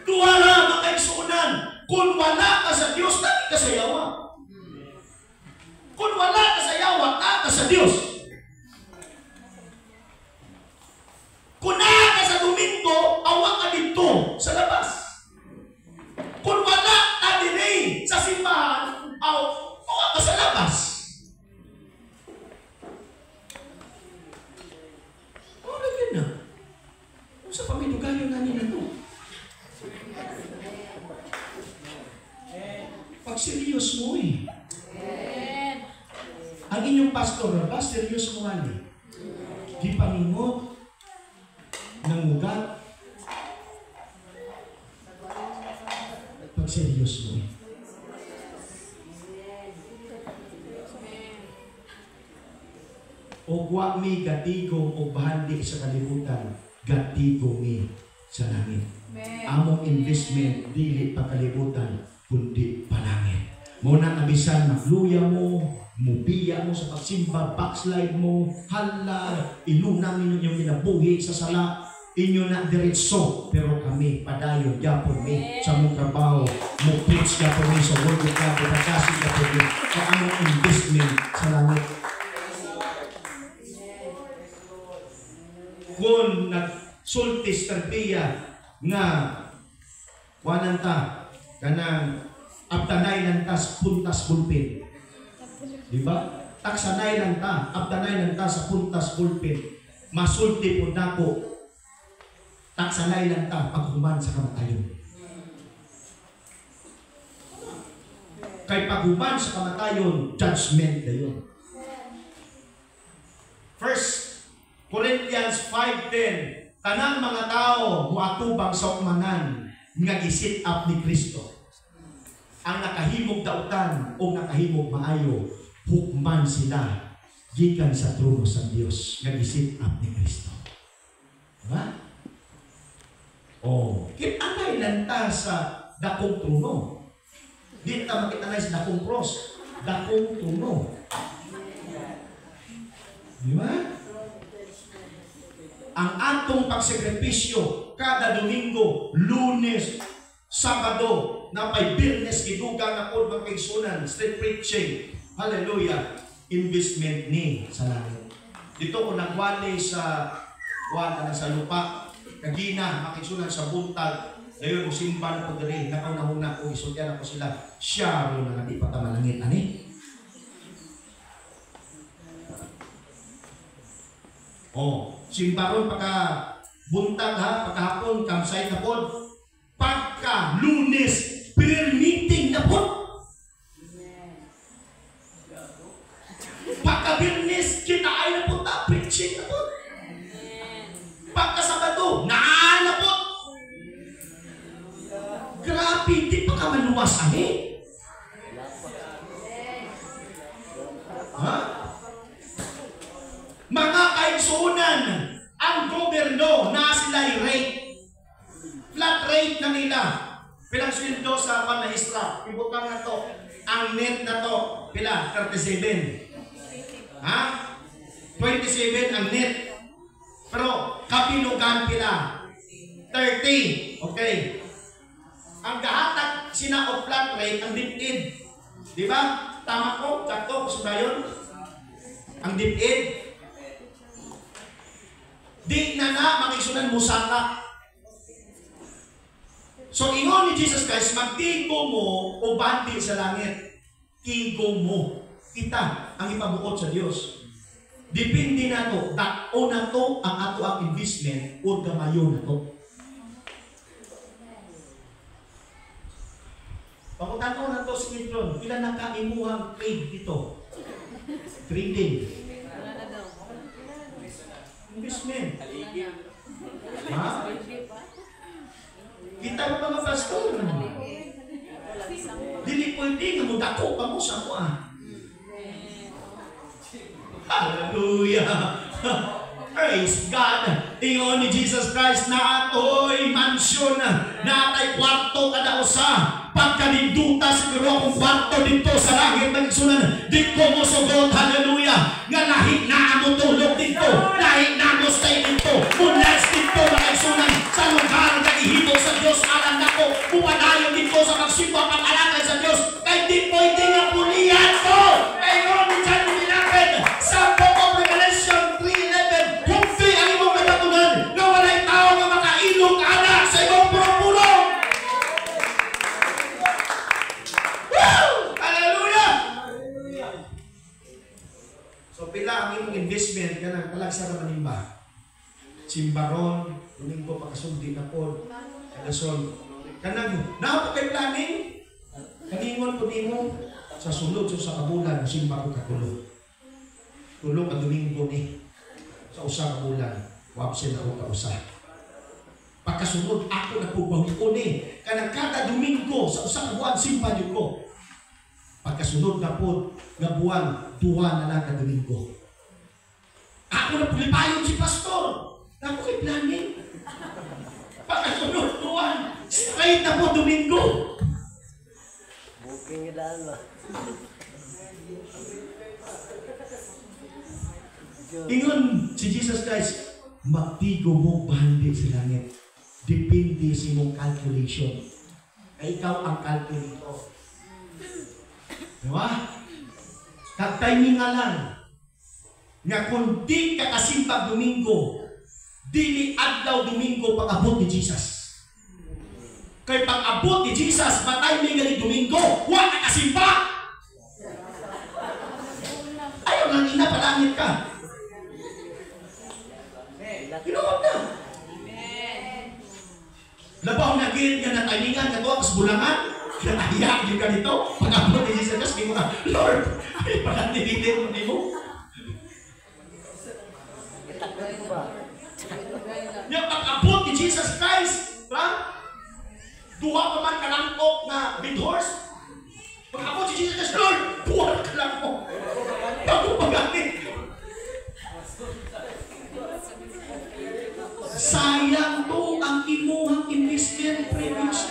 Tuwala mga kaigsuunan, kung wala ka sa Diyos, dali ka sa yawa. Kung wala ka sa yawa, ka sa Diyos. Kung na ka sa Domingo, awa ka dito sa labas. Kung wala ka diri sa simbahan, awa ka sa labas. Ano yun na? Kung sa paminugayo na nila ito. Pag serious mo eh. Ang inyong pastor, ba, serious mo nga eh. Di pamingot, nangugat. Pag serious mo eh. O wa mi gatigong o bahandi sa kalibutan, gatigong mi sa langit. Among investment, dili pa kalibutan, kundi palangit. Muna nabisan, magluya mo, mubiya mo sa pagsimba, backslide mo, hala, ilunang ninyo yung kinabuhi sa sala, inyo na diretso, pero kami, padayon, yapon mi, sa mong trabaho, mo preach yapon mi, sa word of God, pagkasig yapon mi, sa among investment sa langit. Kung nagsultis terbiya nga wananta kanang abtanay lantas puntas pulpit. Diba? Taksanay lang ta, abtanay lang ta sa puntas pulpit. Masulti po nako. Taksanay lang ta paghuman sa kamatayon. Kay paghuman sa kamatayon, judgment na yun. First Corinthians 5:10, kanang mga tao muatubang sa ukmanan nga gisit up ni Kristo. Ang nakahimog dautan o nakahimog maayo, hukman sila gikan sa trono sa Dios nga gisit up ni Kristo. Diba? Oh, kitanay lang ta sa dakong trono. Di ta makitanay sa dakong cross, dakong trono. Di ba? Ang atong pagsakripisyo kada Domingo, Lunes, Sabado, na pa'y Birnes, gidugang ako magkaigsunan, street preaching. Hallelujah. Investment ni sa langit. Dito ko nagwali sa sa lupa. Kagina, makigsunan sa buntag. Ngayon, simba na po dali. Nakaunahuna ko, isulyan ako sila. Siya rin na hindi patamalangit. Ani? Simbaron pagka buntag ha, pagkahapon, campsite na po. Pagka Lunes, prayer meeting na po. Pagka Birnes, kita ay na po, preaching na po. Pagka Sabado, na po. Grabe, di pa ka maluwas, ani? Ha? Mga kaigsunan, ang gobyerno na sila rate. Flat rate na nila. Pilang sweldo sa panahistrat. Ibutang na to. Ang net na to, pila? 37. Ha? 27 ang net. Pero kapilugan pila? 30. Okay. Ang gahatag sina o flat rate, ang dip-id. Di ba? Tama ko? Sakto? Gusto na yun? Ang dip-id. Di na makisunan mo saka. So, ingon ni Jesus Christ, magtigo mo o bandi sa langit. Tigo mo. Kita ang ipabuot sa Diyos. Depende na to. O na to ang ato ang investment o gamayo na to. Pagkutano na to si Kitron, ilan na kaimuhang trade dito? Trading. Investment. Ha? Kita mo mga pastor. Dili pwede nga mo dako pa mo sa kuha. Hallelujah. Praise God. Ingon ni Jesus Christ na ato'y mansion na atay kwarto kada usa. Pagkaninduta siguro akong kwarto dito sa langit ng isunan. Di ko mo sugot. Hallelujah. Nga lahit na mo tulog dito. Lahit na mo stay dito. Mulas dito mga isunan. Sa lugar na ihimo sa Diyos. Alam na ko. Pumanayon dito sa magsimba pag-alakay sa Diyos. Kaya di pwede nga pulihan ko. Kaya yun ni John 11. Sa Book of Revelation 3:11. Kung ang imong nagatunan na wala'y tao na makailog anak sa imong purong-purong. Hallelujah! So pila ang imong investment kanang talagsa ra manimba. Simbaron, Domingo pagkasundi na po. Kadason. Kanang naa kay planning. Kaningon po nimo sa sulod sa kabulan simba ko kakulo. Tulog ka Domingo ni sa usa ka bulan. Wapsin ako ka usa. Pagkasunod ako nagpubaw ni kanang kada Domingo sa usa ka buwan simba jud ko. Pagkasunod na po nga buwan, duha na lang ka Domingo. Ako na pulipayon si pastor. Ako kay planning. Pagkasunod buwan, straight na po Domingo. Booking ilan ba? Ingon si Jesus Christ, magtigo mo bandi sa langit. Depende sa mong calculation. Ay ikaw ang calculator. Diba? Kag-timing nga lang. Nga kung di ka kasimpag Domingo, dili adlaw Domingo pag-abot ni Jesus. Kay pag-abot ni Jesus, matay nga ni Domingo, huwag ka kasimpag! Ayaw nang ina, palangit ka. Kinuwag na. Labaw na gilid nga na timingan, katuwa kas bulangan, natahiyak yung ganito, pag-abot ni Jesus Christ, di mo na, Lord, ay pala nililin mo, di mo. Yung pag-abot ni Jesus Christ, duha pa man kalangkok na big horse. Pag-abot si Jesus Christ, Lord, buwan kalangkok. Bago pag-abot. Sayang to ang imuhang investment privilege.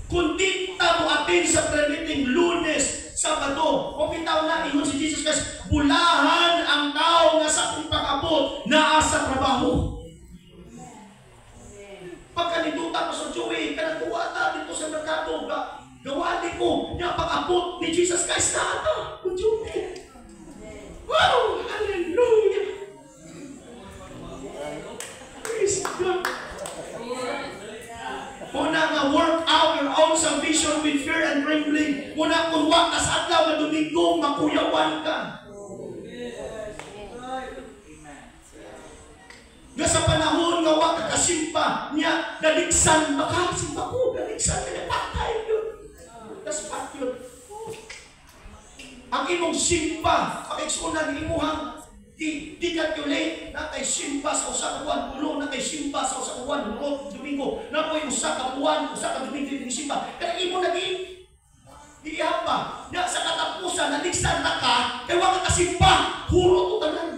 Kundi mo atin sa prayer meeting Lunes, Sabado. O bitaw na ingon si Jesus Christ, bulahan ang tao nga sa akong pag-abot naa sa trabaho. Pagkanituta ko sa Joey, kanatuwa ta dito sa merkado, gawali ko niya pag-abot ni Jesus Christ na ata. Joey. Wow! Hallelujah! Praise God! Muna nga work out your own salvation with fear and trembling. Muna kung wak na sa adlaw na Domingo, makuyawan ka. Nga sa panahon nga wak ka kasimpa niya, daligsan baka simpa ko, daligsan ka na patay yun. Das pat yun. Ang imong simpa, pag-eksunan imuhang di-calculate na kay simba sa usa ka buwan, ulo na kay simba sa usa ka buwan, ulo Domingo, na ko'y usa ka buwan, usa ka Domingo ni simba. Kaya imo naging iyapa, na sa katapusan, naligsan na ka, kaya wag ka simba, huro to tanan.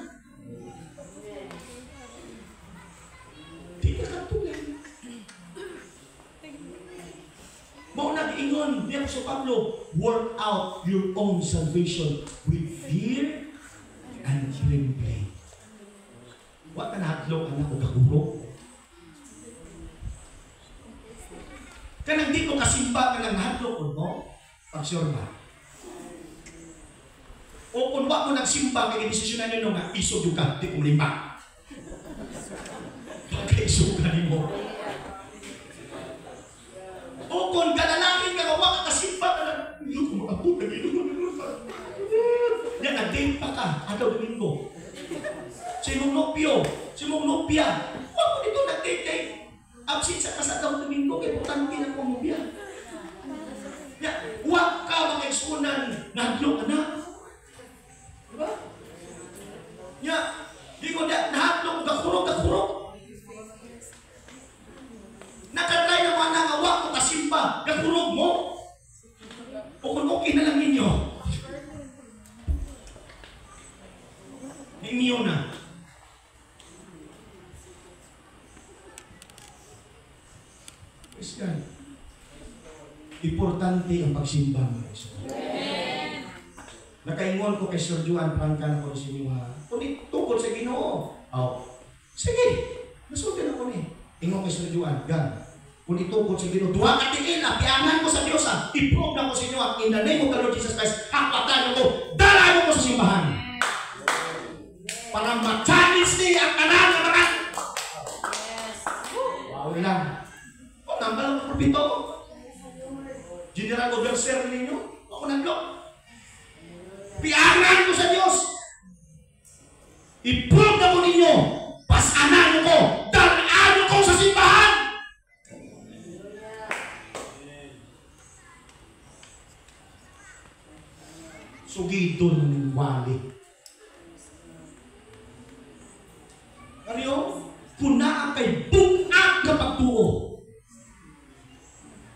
Di ka katulan. Mao nag-ingon niya sa Pablo, work out your own salvation with fear and trembling. Wa ka nahadlok anak o kahuro. Kanang di ko kasimba ka ng hadlok mo, pag-sure ba? O kung wa mo nagsimba, kaya desisyonan nyo nga, isog yung ka, di ko lima. Pagka-isog ka ni mo. O kung kalalangin ka, wa ka kasimba ka ng, hindi ko makapot, yan, nag-date pa ka, ataw Domingo. Si mong nopyo, si mong nopya. Huwag mo dito nag-date. Absent sa kasataw Domingo, kaya putangin ang pamubya. Huwag ka mag-eksunan, nahadlok anak. Diba? Di ko nahadlok, gakurok. Nakatry na mga nangawa ko kasimba, gakurok mo. O kung okay na lang ninyo. Inyo na. Praise God. Importante ang pagsimba mga Iso. Nakaingon ko kay Sir Juan, prangkan ko sa inyo kunit tungkol sa Ginoo. Sige, nasutin ako ni. Ingon kay Sir Juan, kunit tungkol sa Ginoo. Duha ka tingin, piangan ko sa Diyos. I-prove na ko sa inyo, in the name of the Lord Jesus Christ, hapatan ko, dalayan ko sa simbahan. Para ma-challenge niya ang kanan ng mga. Wow lang. O, nambal ang propito. General Overseer ninyo. Ako nandok. Piangan ko sa Diyos. I-prove na ko ninyo. Pasanan ko. Dalaan ko sa simbahan. Sugido ng wali. Ariyo, kuna kay bungak ka pagtuo.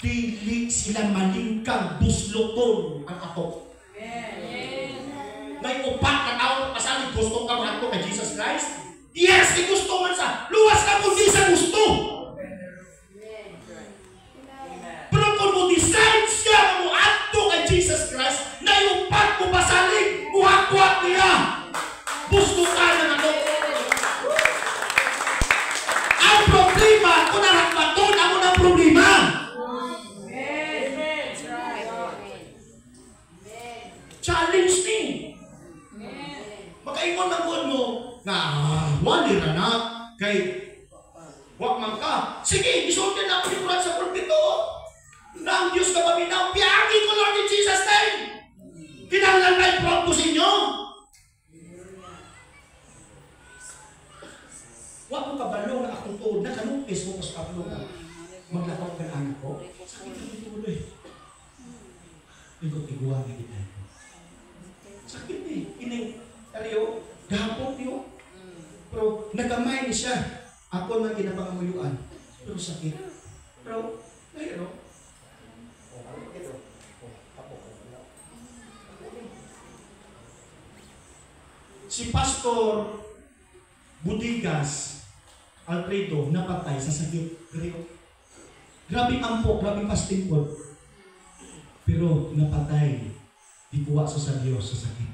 Dili sila malingkang busloton ang ato. May upat na tao pasalig gusto ka mo kay Jesus Christ? Yes, gusto man sa. Luwas ka kung di sa gusto. Pero kung mo decide siya mo ato kay Jesus Christ, na upat mo pasalig, muhakwat niya. Gusto ka na ato. Ang problema, kung narakmaton, ako ng problema. Challenge ni. Makaingon ng God mo, na wali na na, kay wak man ka. Sige, isultin na ako ni Kurat sa pulpito. Na ang Diyos ka paminaw, piyagin ko Lord in Jesus' name. Kinanglan na i-prove ko sa inyo. Wag mo kabalo na akong tuod na kanupis mo sa kaplo ka. Maglakaw ka anak ko. Sakit na ito ulo eh. Ikot-iguan na kita. Sakit eh. Ining, ariyo, gahapon niyo. Pero nagamay ni siya. Ako na ginapangamuyuan. Pero sakit. Pero, ayun o. Si Pastor Budigas Alfredo napatay sa sakit. Grabing ampo, grabing fasting po. Pero napatay. Di kuha sa Diyos sa sakit.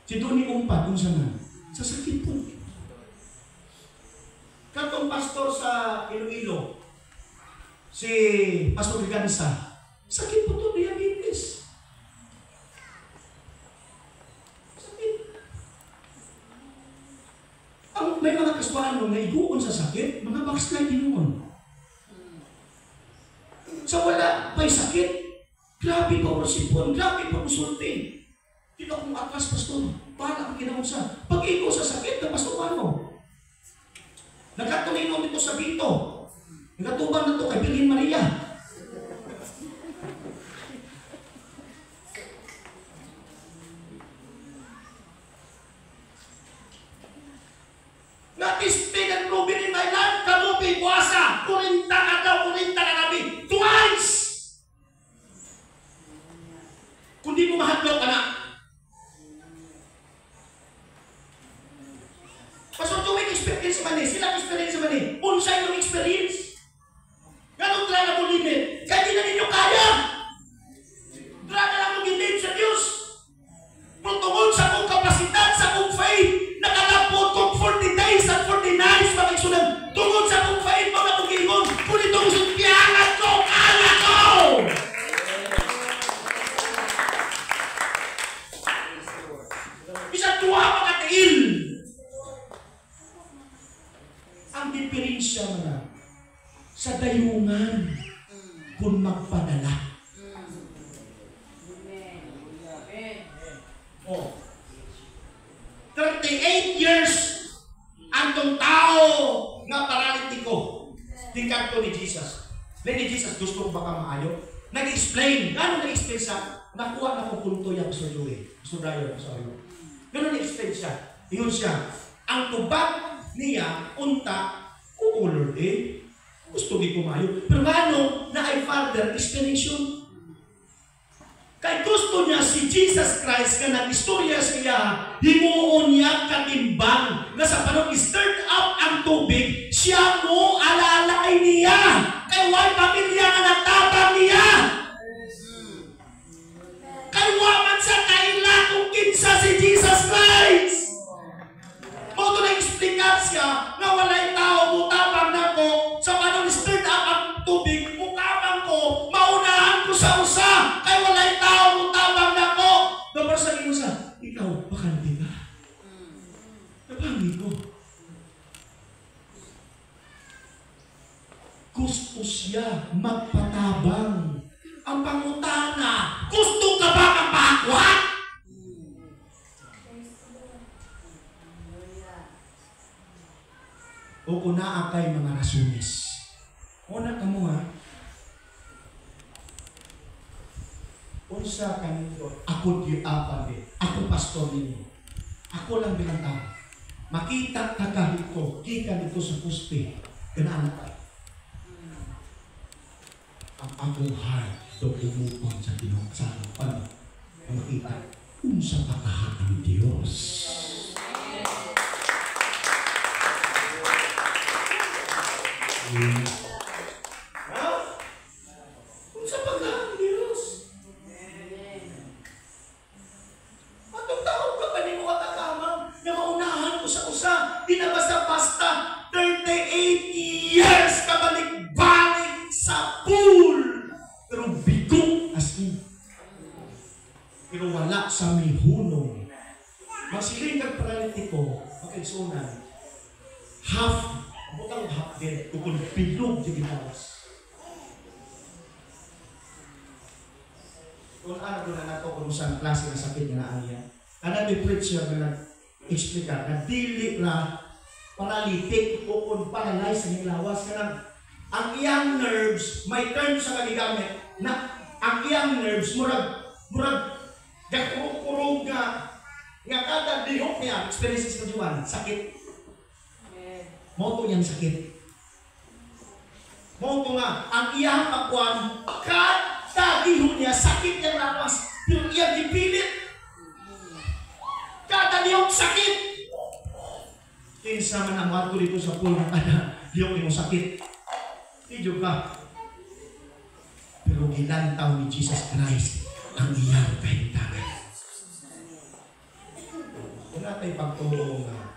Si Tony umpat kung saan sa sakit po. Katong pastor sa Iloilo, si Pastor Viganza, sakit po to, diabetes. Sakit. Ang may mga kaswano na iguon sa sakit, mga backslide noon. Sa wala, may sakit. Grabe pa orsipon, grabe pa usulti. Dito akong atlas, pastor. Paano ang ginawang sa? Pag ikaw sa sakit, na pastor ano? Nagkatulinom ito sa Bito. Nagkatubang na ito kay Virgin Maria. Natistig ang Ruben in my life, karupi, puasa, 40 araw, 40 na gabi, twice! Kung di mo mahadlaw ka na. Pastor Joey, experience man eh. Silang experience man eh. Unsay yung experience. Ganun try na mo limit. Kaya di na ninyo kaya. Try na lang mo limit sa Diyos. Kung tungod sa kong kapasidad, sa kong faith, nakalapot kong 40 days at 40 nights magigsunan. Tungod sa kong faith, mga pag-ingon, kung itong sumpiangat ko, ala ko! Bisa tuwa makatiil. Ang diferensya na sa dayungan kung magpadala. Oh. 38 years antong tao nga paralitiko tingkad ko ni Jesus. Ni Jesus gusto ko baka maayo. Nag-explain. Gano'n nag-explain sa nakuha na ko punto yung Pastor Joey. Pastor Dayo. Gano'n nag-explain siya. Iyon siya. Ang tubag niya, unta, kukulor eh. Gusto di kumayo. Pero gano'n na ay further explanation. Kaya gusto niya si Jesus Christ ka nag-istorya siya, himuon niya katimbang na sa panong stirred up ang tubig, siya mo alalay niya. Kaya why pamilya nga natabang niya. Kaya waman sa kaila kung kinsa si Jesus Christ. Mo ito na-explicar siya na walay tao mutabang na ko sa panong stirred up ang tubig, mutabang ko, maunahan ko sa usa. Kaya walay tao mutabang na ko. Dapat sa iyo sa, ikaw, bakante ka? Nabangi ko. Gusto siya magpatabang. Ang pangutana, gusto ka ba mapakwat? O kuna kay mga rasunes. Una ka mo ha. Unsa kanito, ako di apan di. Ako pastor ninyo. Ako lang bilang tao. Makita ka dito, kita dito sa puste. Ganaan ka. Ang akong heart do umupon sa harapan. Ang makita, unsa patahat ng Diyos. Unsa patahat ng Diyos. Atong tao ka pa ni mo katakamang na maunahan ko sa usa. Di na basta-basta 38 years ka balik-balik sa pool. Pero bigo as in. Pero wala sa may hunong. Magsiling kag paralitiko, makigsunan. Half, butang half din, kung bilog di bitawas. Kung ano doon na nato kung saan klase na sakit na niya. Ano may preacher na nag-explica na dili na paralytic o kung paralyzed sa hilawas ka lang. Ang iyang nerves, may term sa kanigamit na ang iyang nerves, murag gakurog-kurog nga kada dihok niya, experiences na juwan, sakit. Moto yan sakit. Moto nga, ang iyang kakuan, kada dihok niya, sakit niya lapas, pero iyang dipilit. Kada dihok sakit. Kinsa man ang wato dito sa puno, kada dihok niyo sakit. Tidyo ka. Pero gilantaw ni Jesus Christ ang iyang kahintaran. Wala tayong pagtulong na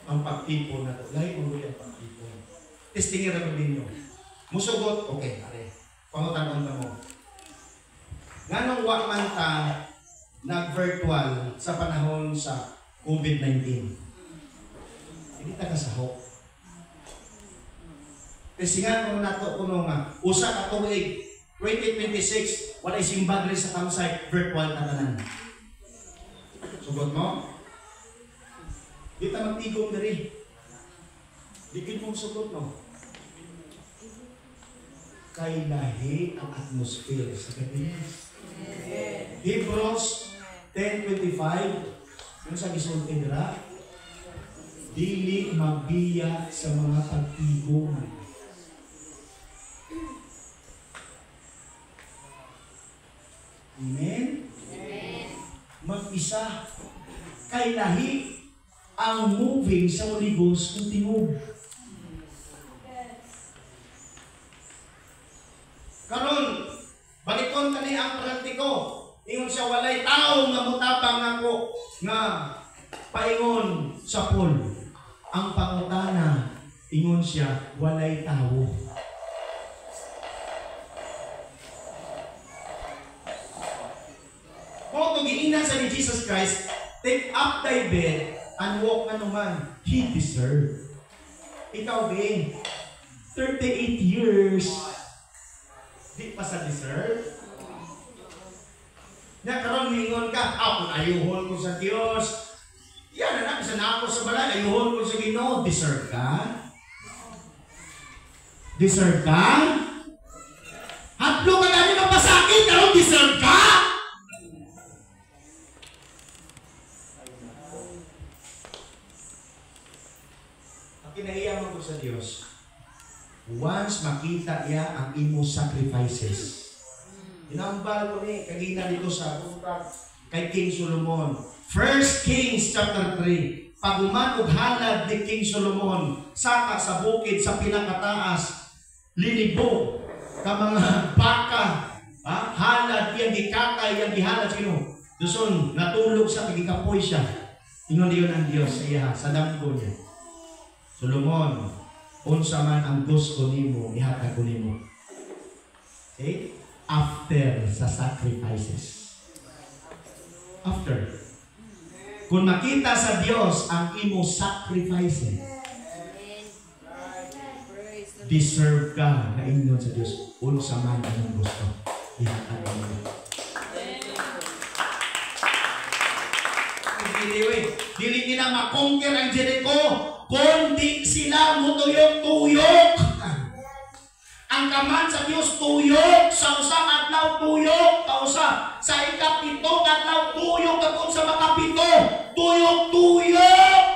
ang pagtipon na ito. Lahat mo ang pagtipon. Testingin naman ninyo. Musugot, okay, pare. Pangutan mo. Nganong wa man ta nag-virtual sa panahon sa COVID-19? Hindi ta kasahok. Testingan mo na ito kuno nga. Usa ka tuig, 2026, wala isimbag rin sa campsite, virtual na tanan. Sugot mo? Di ta magtigong na rin. Digid mong sugot, no? Kay lahi ang atmosphere sa gabi. Hebrews 10:25, yung sa gisulti nila, dili magbiya sa mga pagtigong. Amen? Mag-isa. Kay lahi ang moving sa Holy Ghost kung tingog. Karon, balikon kani ang praktiko. Ingon siya walay tao nga mutapang ako nga paingon sa pool. Ang pangutana, ingon siya walay tao. Kung giingnan sa ni Jesus Christ, take up thy bed and walk anuman. He deserved. Ikaw din, 38 years, di pa sa deserve. Na karon mingon ka, ako ayuhon ko sa Dios. Yan na bisa na ako sa balay, ayuhon ko sa Ginoo. Deserve ka? Deserve ka? Hatlo ka gani mapasakit, karon deserve ka? Ang kinahiya mo ko sa Dios, once makita niya ang imo sacrifices. Inambal ko ni kagina dito sa kay King Solomon. 1 Kings chapter 3. Paguman og halad ni King Solomon saka sa bukid sa pinakataas, linibo ka mga baka, halad yang gikatay yang gihalad sino? Duson natulog sa kagikapoy siya. Ingon diyon ang Dios sa iya sa damgo niya. Solomon, unsa man ang gusto nimo ihatag ko nimo. Okay? After sa sacrifices. After. Kung makita sa Dios ang imo sacrifices, deserve ka na ingon sa Dios unsa man ang gusto ihatag ko nimo. Dili nila makonquer ang Jericho kundi sila mutuyok-tuyok. Ang kaman sa Dios tuyok, sa usa adlaw tuyok, sa ikapito adlaw tuyok, katong sa makapito tuyok-tuyok.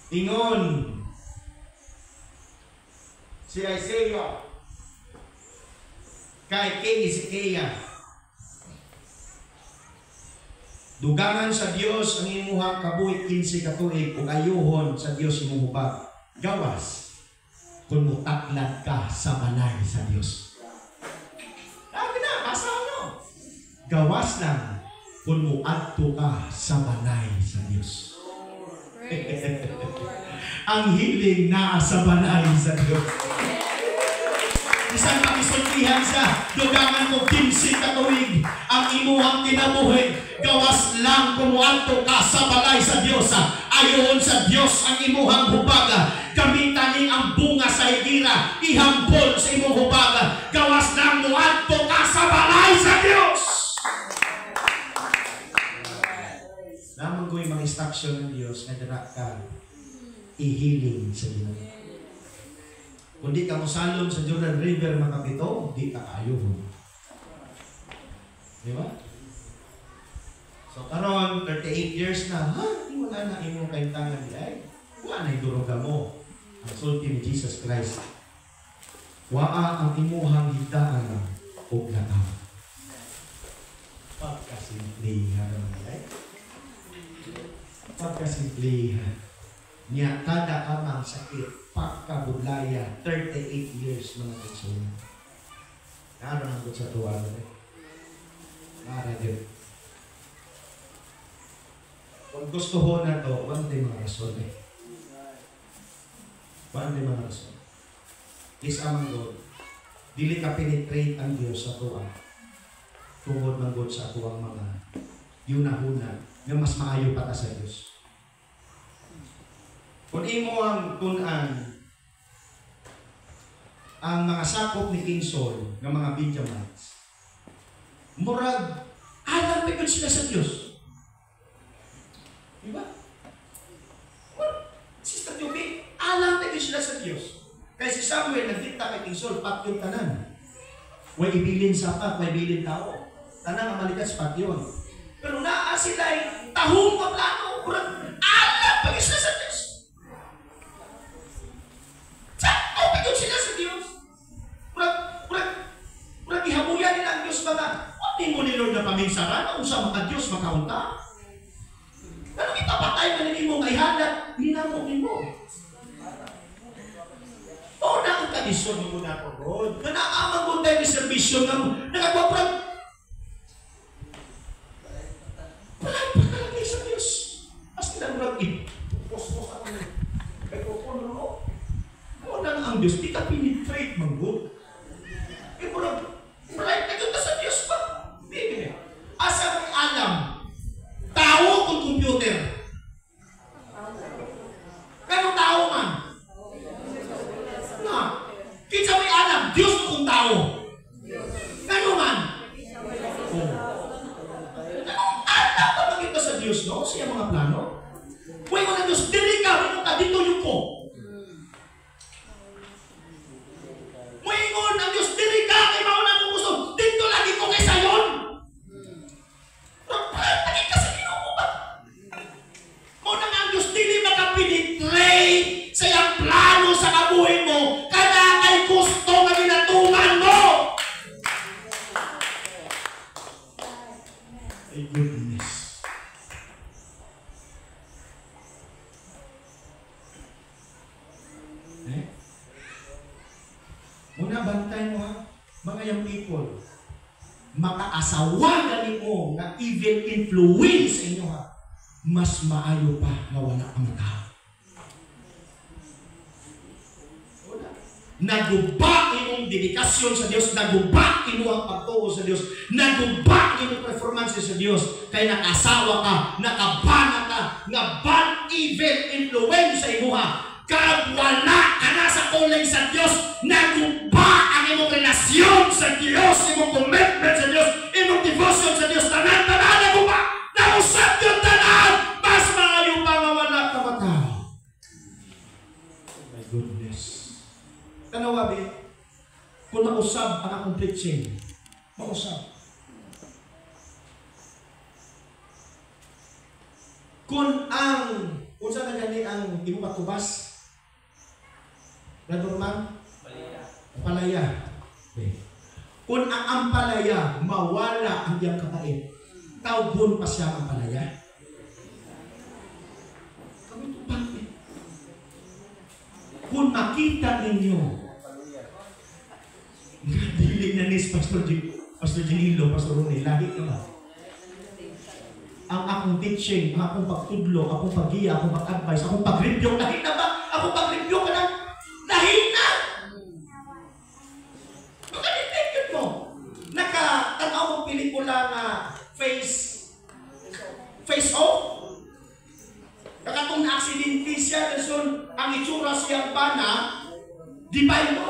Ingon si Isaiah kay King Hezekiah, dugangan sa Dios ang imuhang kabuhit 15 ka tuig ug ayuhon sa Dios imong hubag. Gawas kung mutaklad ka sa balay sa Dios. Sabi na, basa nyo. Gawas lang kung muadto ka sa balay sa Dios. Ang hiling naa sa balay sa Dios. Isang makisultihan sa dugangan mo 15 ka tuig ang imuhang kinabuhi. Gawas lang kumuadto ka sa balay sa Dios. Ayon sa Dios ang imuhang hubag. Gamitan ni ang bunga sa higira. Ihambol sa imong hubag. Gawas lang muadto ka sa balay sa Dios. Lamang ko yung mga instruction ng Dios na dira ka ihiling sa Ginoo. Kung di ka musalom sa Jordan River makapito, di ka ayuhon. Di ba? So karon 38 years na, di mo na imong kaintangan ay wala na iduruga mo. Ang sulti ni Jesus Christ. Waa ang imuhang higdaan o gataw. Pagkasimplihan naman ay. Pagkasimplihan. Niya, kada amang sakit, pagkabudlaya, 38 years mga kaigsoon. Naroon ang sa tuwa na rin. Naroon. Kung gusto ho na to, one day mga rason eh. One day mga rason. Is amang God. Dili ka penetrate ang Diyos sa tuwa. Tungod ng God sa tuwang mga yunahuna na mas maayo pa ta sa Diyos. Kung imo ang tunan ang mga sakop ni King Saul ng mga Benjamites, murag, alam pa sila sa Diyos. Diba? Well, Sister Juby, alam pa sila sa Diyos. Kaya si Samuel nagdikta kay King Saul, patyon tanan. Huwag ibilin sapat, huwag ibilin tao. Tanang ang maligas patyon. Pero naa sila ay tahong paplano. Alam pa sila sa Diyos. Sakto pa sila sa Diyos. Murag ihabuyan nila ang Diyos ba? Huwag mo ni Lord na paminsaran na usang maka Diyos makaunta. Anong ipapatay na nini mo ngay halat? Hinamon mo. O na ang kadisyon mo na po, Lord. Nanaamang mo tayo ni servisyon na nagagwaprag. Palagi sa Diyos. As tinanurag pos-pos ako na. Kaya kukuno mo. O na ang Diyos, di ka penetrate manggod. Eh, murag, nagpunta sa Diyos pa. Hindi. Asa may alam? Tao kung computer. Ganong tao man? Na, kinsa may alam? Diyos kung tao. Ganon man? Oh. Ganong alam pa magkita sa Diyos, no? Siya mga plano. Huwag mo na Diyos, dili ka, dito yung ko. Moingon ang Diyos, dili ka, kay mauna kong gusto. Dito lagi ko kay sayon. Naging ka sa Ginoo ba? Muna nga ang Diyos, dili makapenetrate sa iyang plano sa kabuhay mo. Kada kay gusto na ginatungan mo. My goodness. Muna bantay mo ha, mga young people, makaasawa gani mo na evil influence sa inyo ha, mas maayo pa na wala ang tao. Naguba imong dedikasyon sa Diyos, naguba imong pagtuo sa Diyos, naguba imong performance sa Diyos, kay nakasawa ka, nakabana ka, nga bad evil influence sa imo ha. Kag wala ka na sa calling sa Diyos, naguba ang imong relasyon sa Diyos, imong commitment sa Diyos, imong devotion sa Diyos, tanan-tanan naguba, nausap yung tanan, mas maayo pa nga wala ka matao. Oh my goodness. Tanawa ba, kung nausap ang akong preaching, mausap. Kung saan na gani ang imong patubas, Radurman? Palaya. Okay. Kung ang palaya, mawala ang iyang kapait, tawgon pa siya ang palaya. Kami ito bakit? Kung makita ninyo, dilig na nis Pastor Ginilo, Pastor Ronnie, lagi ka ba? Ang akong teaching, ang akong pagtudlo, akong pag-iya, akong pag-advise, akong pag-review, lahi na ba? Akong pag-review ka na? Lahi na! Nakalitigit mo. Nakatanaw mong pelikula na face off. Nakatong na-aksidente siya, kasi ang itsura siyang bana, di ba mo?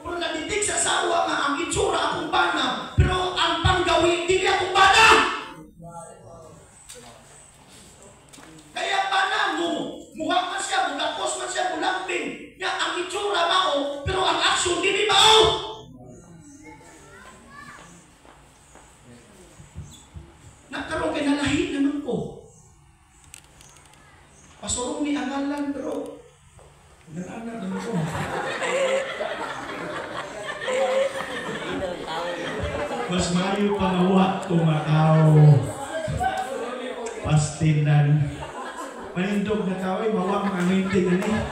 Pero natitig sa asawa nga, ang itsura akong bana, pero ang panggawi, hindi akong bana! Kaya bana mo, mukhang man siya, mugapos man siya, mulambing. Nga, ang itsura mao, pero ang aksyon, hindi mao! Nagkaroon kay nalahin naman ko. Pasurong ni angalan, pero nalanan naman ko. Mas mayo pangawa tumakaw. Pastinan. Manindog na tao ay mawa mga anointing na niya.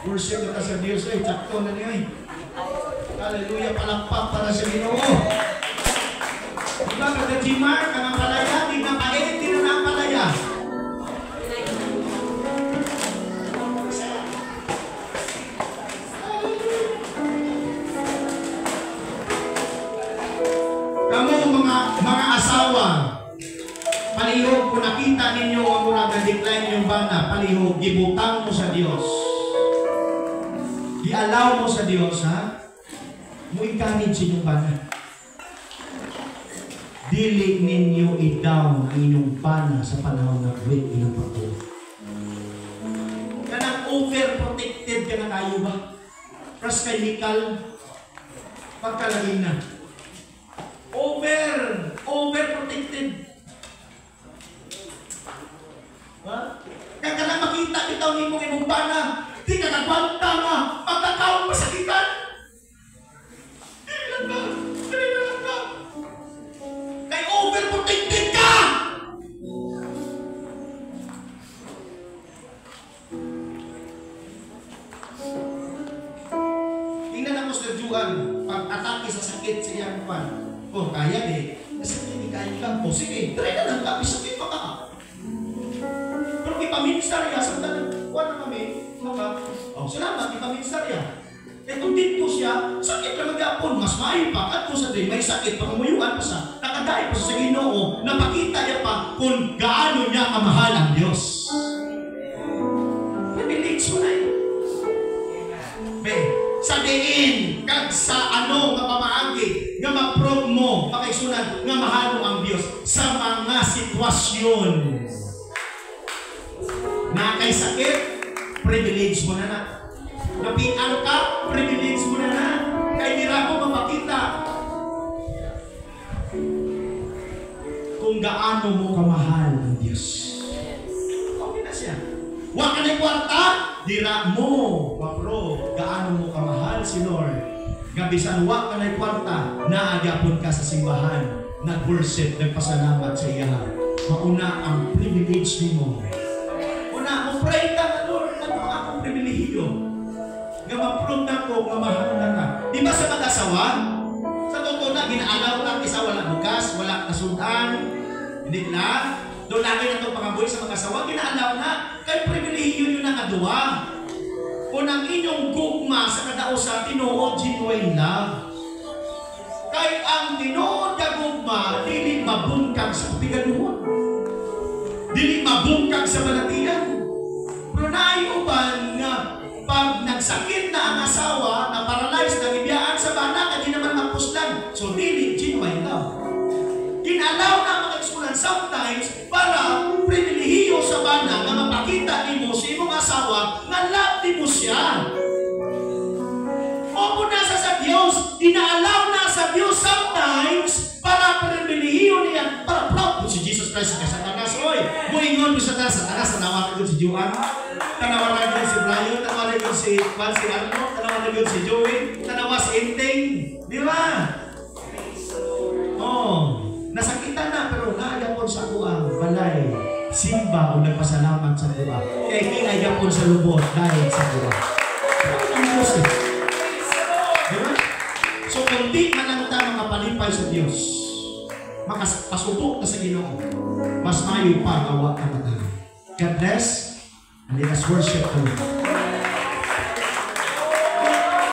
Worship na sa Diyos ay tsakto na niya ay. Hallelujah, palakpak para sa Ginoo. Diba kada Jimar, kanang palaya, di na paedit, di na napalaya. Mga asawa, palihog, kung nakita ninyo ang murag na-decline yung bana, palihog, gibutang mo sa Diyos. I-allow mo sa Diyos, ha? Mo-encourage yung bana. Dili ninyo i-down ang inyong bana sa panahon na great inyong pagkuha. Kanang overprotected ka na tayo ba? Pras kay Mikal, pagkalagin na. Overprotected. Ha? Kaya ka na makita bitaw ni mong imong bana, di ka nagwanta nga, magkakaon masakitan. Dili lang ka. Kaya overprotected ka! Tingnan ang Mr. Juan, pag-atake sa sakit sa iyang pan. Oh, kaya eh. Kasi hindi kaya lang po. Sige, try na lang. Tapos sakit pa ka. Pero ipaminsarya. Sandali. Kuha na kami. Oh, salamat. Ipaminsarya. Eh kung dito siya, sakit na mag-apon. Mas maayo pa. At po sa day, may sakit pa. Kumuyuan pa sa. Nakadaya pa sa Ginoo. Napakita niya pa kung gaano niya kamahal ang Diyos. Privilege mo na yun. Sa diin, kag sa ano nga pamaagi, nga ma-prove mo, pakaisunod, nga mahal mo ang Diyos sa mga sitwasyon. Na kay sakit, privilege mo na. Napian ka, privilege mo na. Kay nira ko mapakita kung gaano mo kamahal ang Diyos. Okay na siya. Wa ka na kwarta, dira mo, mapro, gaano mo kamahal si Lord. Gabisan wa ka na kwarta, naagyapon ka sa simbahan, nag-worship, nagpasalamat sa iya. Mauna ang privilege mo. Una, mo pray ka na Lord, ano akong privilehiyo? Nga ma-prove na ko, nga mahal na ka. Di ba sa mag-asawa? Sa totoo na, ginaalaw lang isa wala bukas, wala kasundan, hindi na. Doon lagi na itong pangaboy sa mag-asawa, ginaalaw na. Kay privilehiyo nyo na kaduwa. Kung ang inyong gugma sa kadausa, tinuod, genuine love. Kay ang tinuod na gugma, dili mabungkag sa kapigaluhan. Dili mabungkag sa balatian. Pero naiuban nga, pag nagsakit na ang asawa, na paralyzed, na ibiyaan sa bana, hindi naman mapuslan. So, dili genuine love. Kinalaw na mag-expulan sometimes para privilehiyo sa bana na mapakita ni mo sa imong asawa na love mo siya. O nasa sa Diyos, inaalaw na sa Diyos sometimes para privilehiyo niya, para proud po si Jesus Christ sa Satanas. Oy, muingon mo sa Satanas, tanawaran ko si Juan, tanawaran ko si Brian, tanawaran ko si Arno, tanawaran ko si Joey, tanawa si Enteng. Di ba? Oh. Nasakitan na, pero naayapon sa kuang balay, simba o nagpasalamat sa kuwa. Kaya kinayapon sa lubot dahil sa kuwa. Ang Diyos eh. Diba? So kung di man ang tamang kapalipay sa Diyos, makapasubok na sa Ginoo, mas mayo pa awa ka na tayo. God bless, and let us worship the Lord.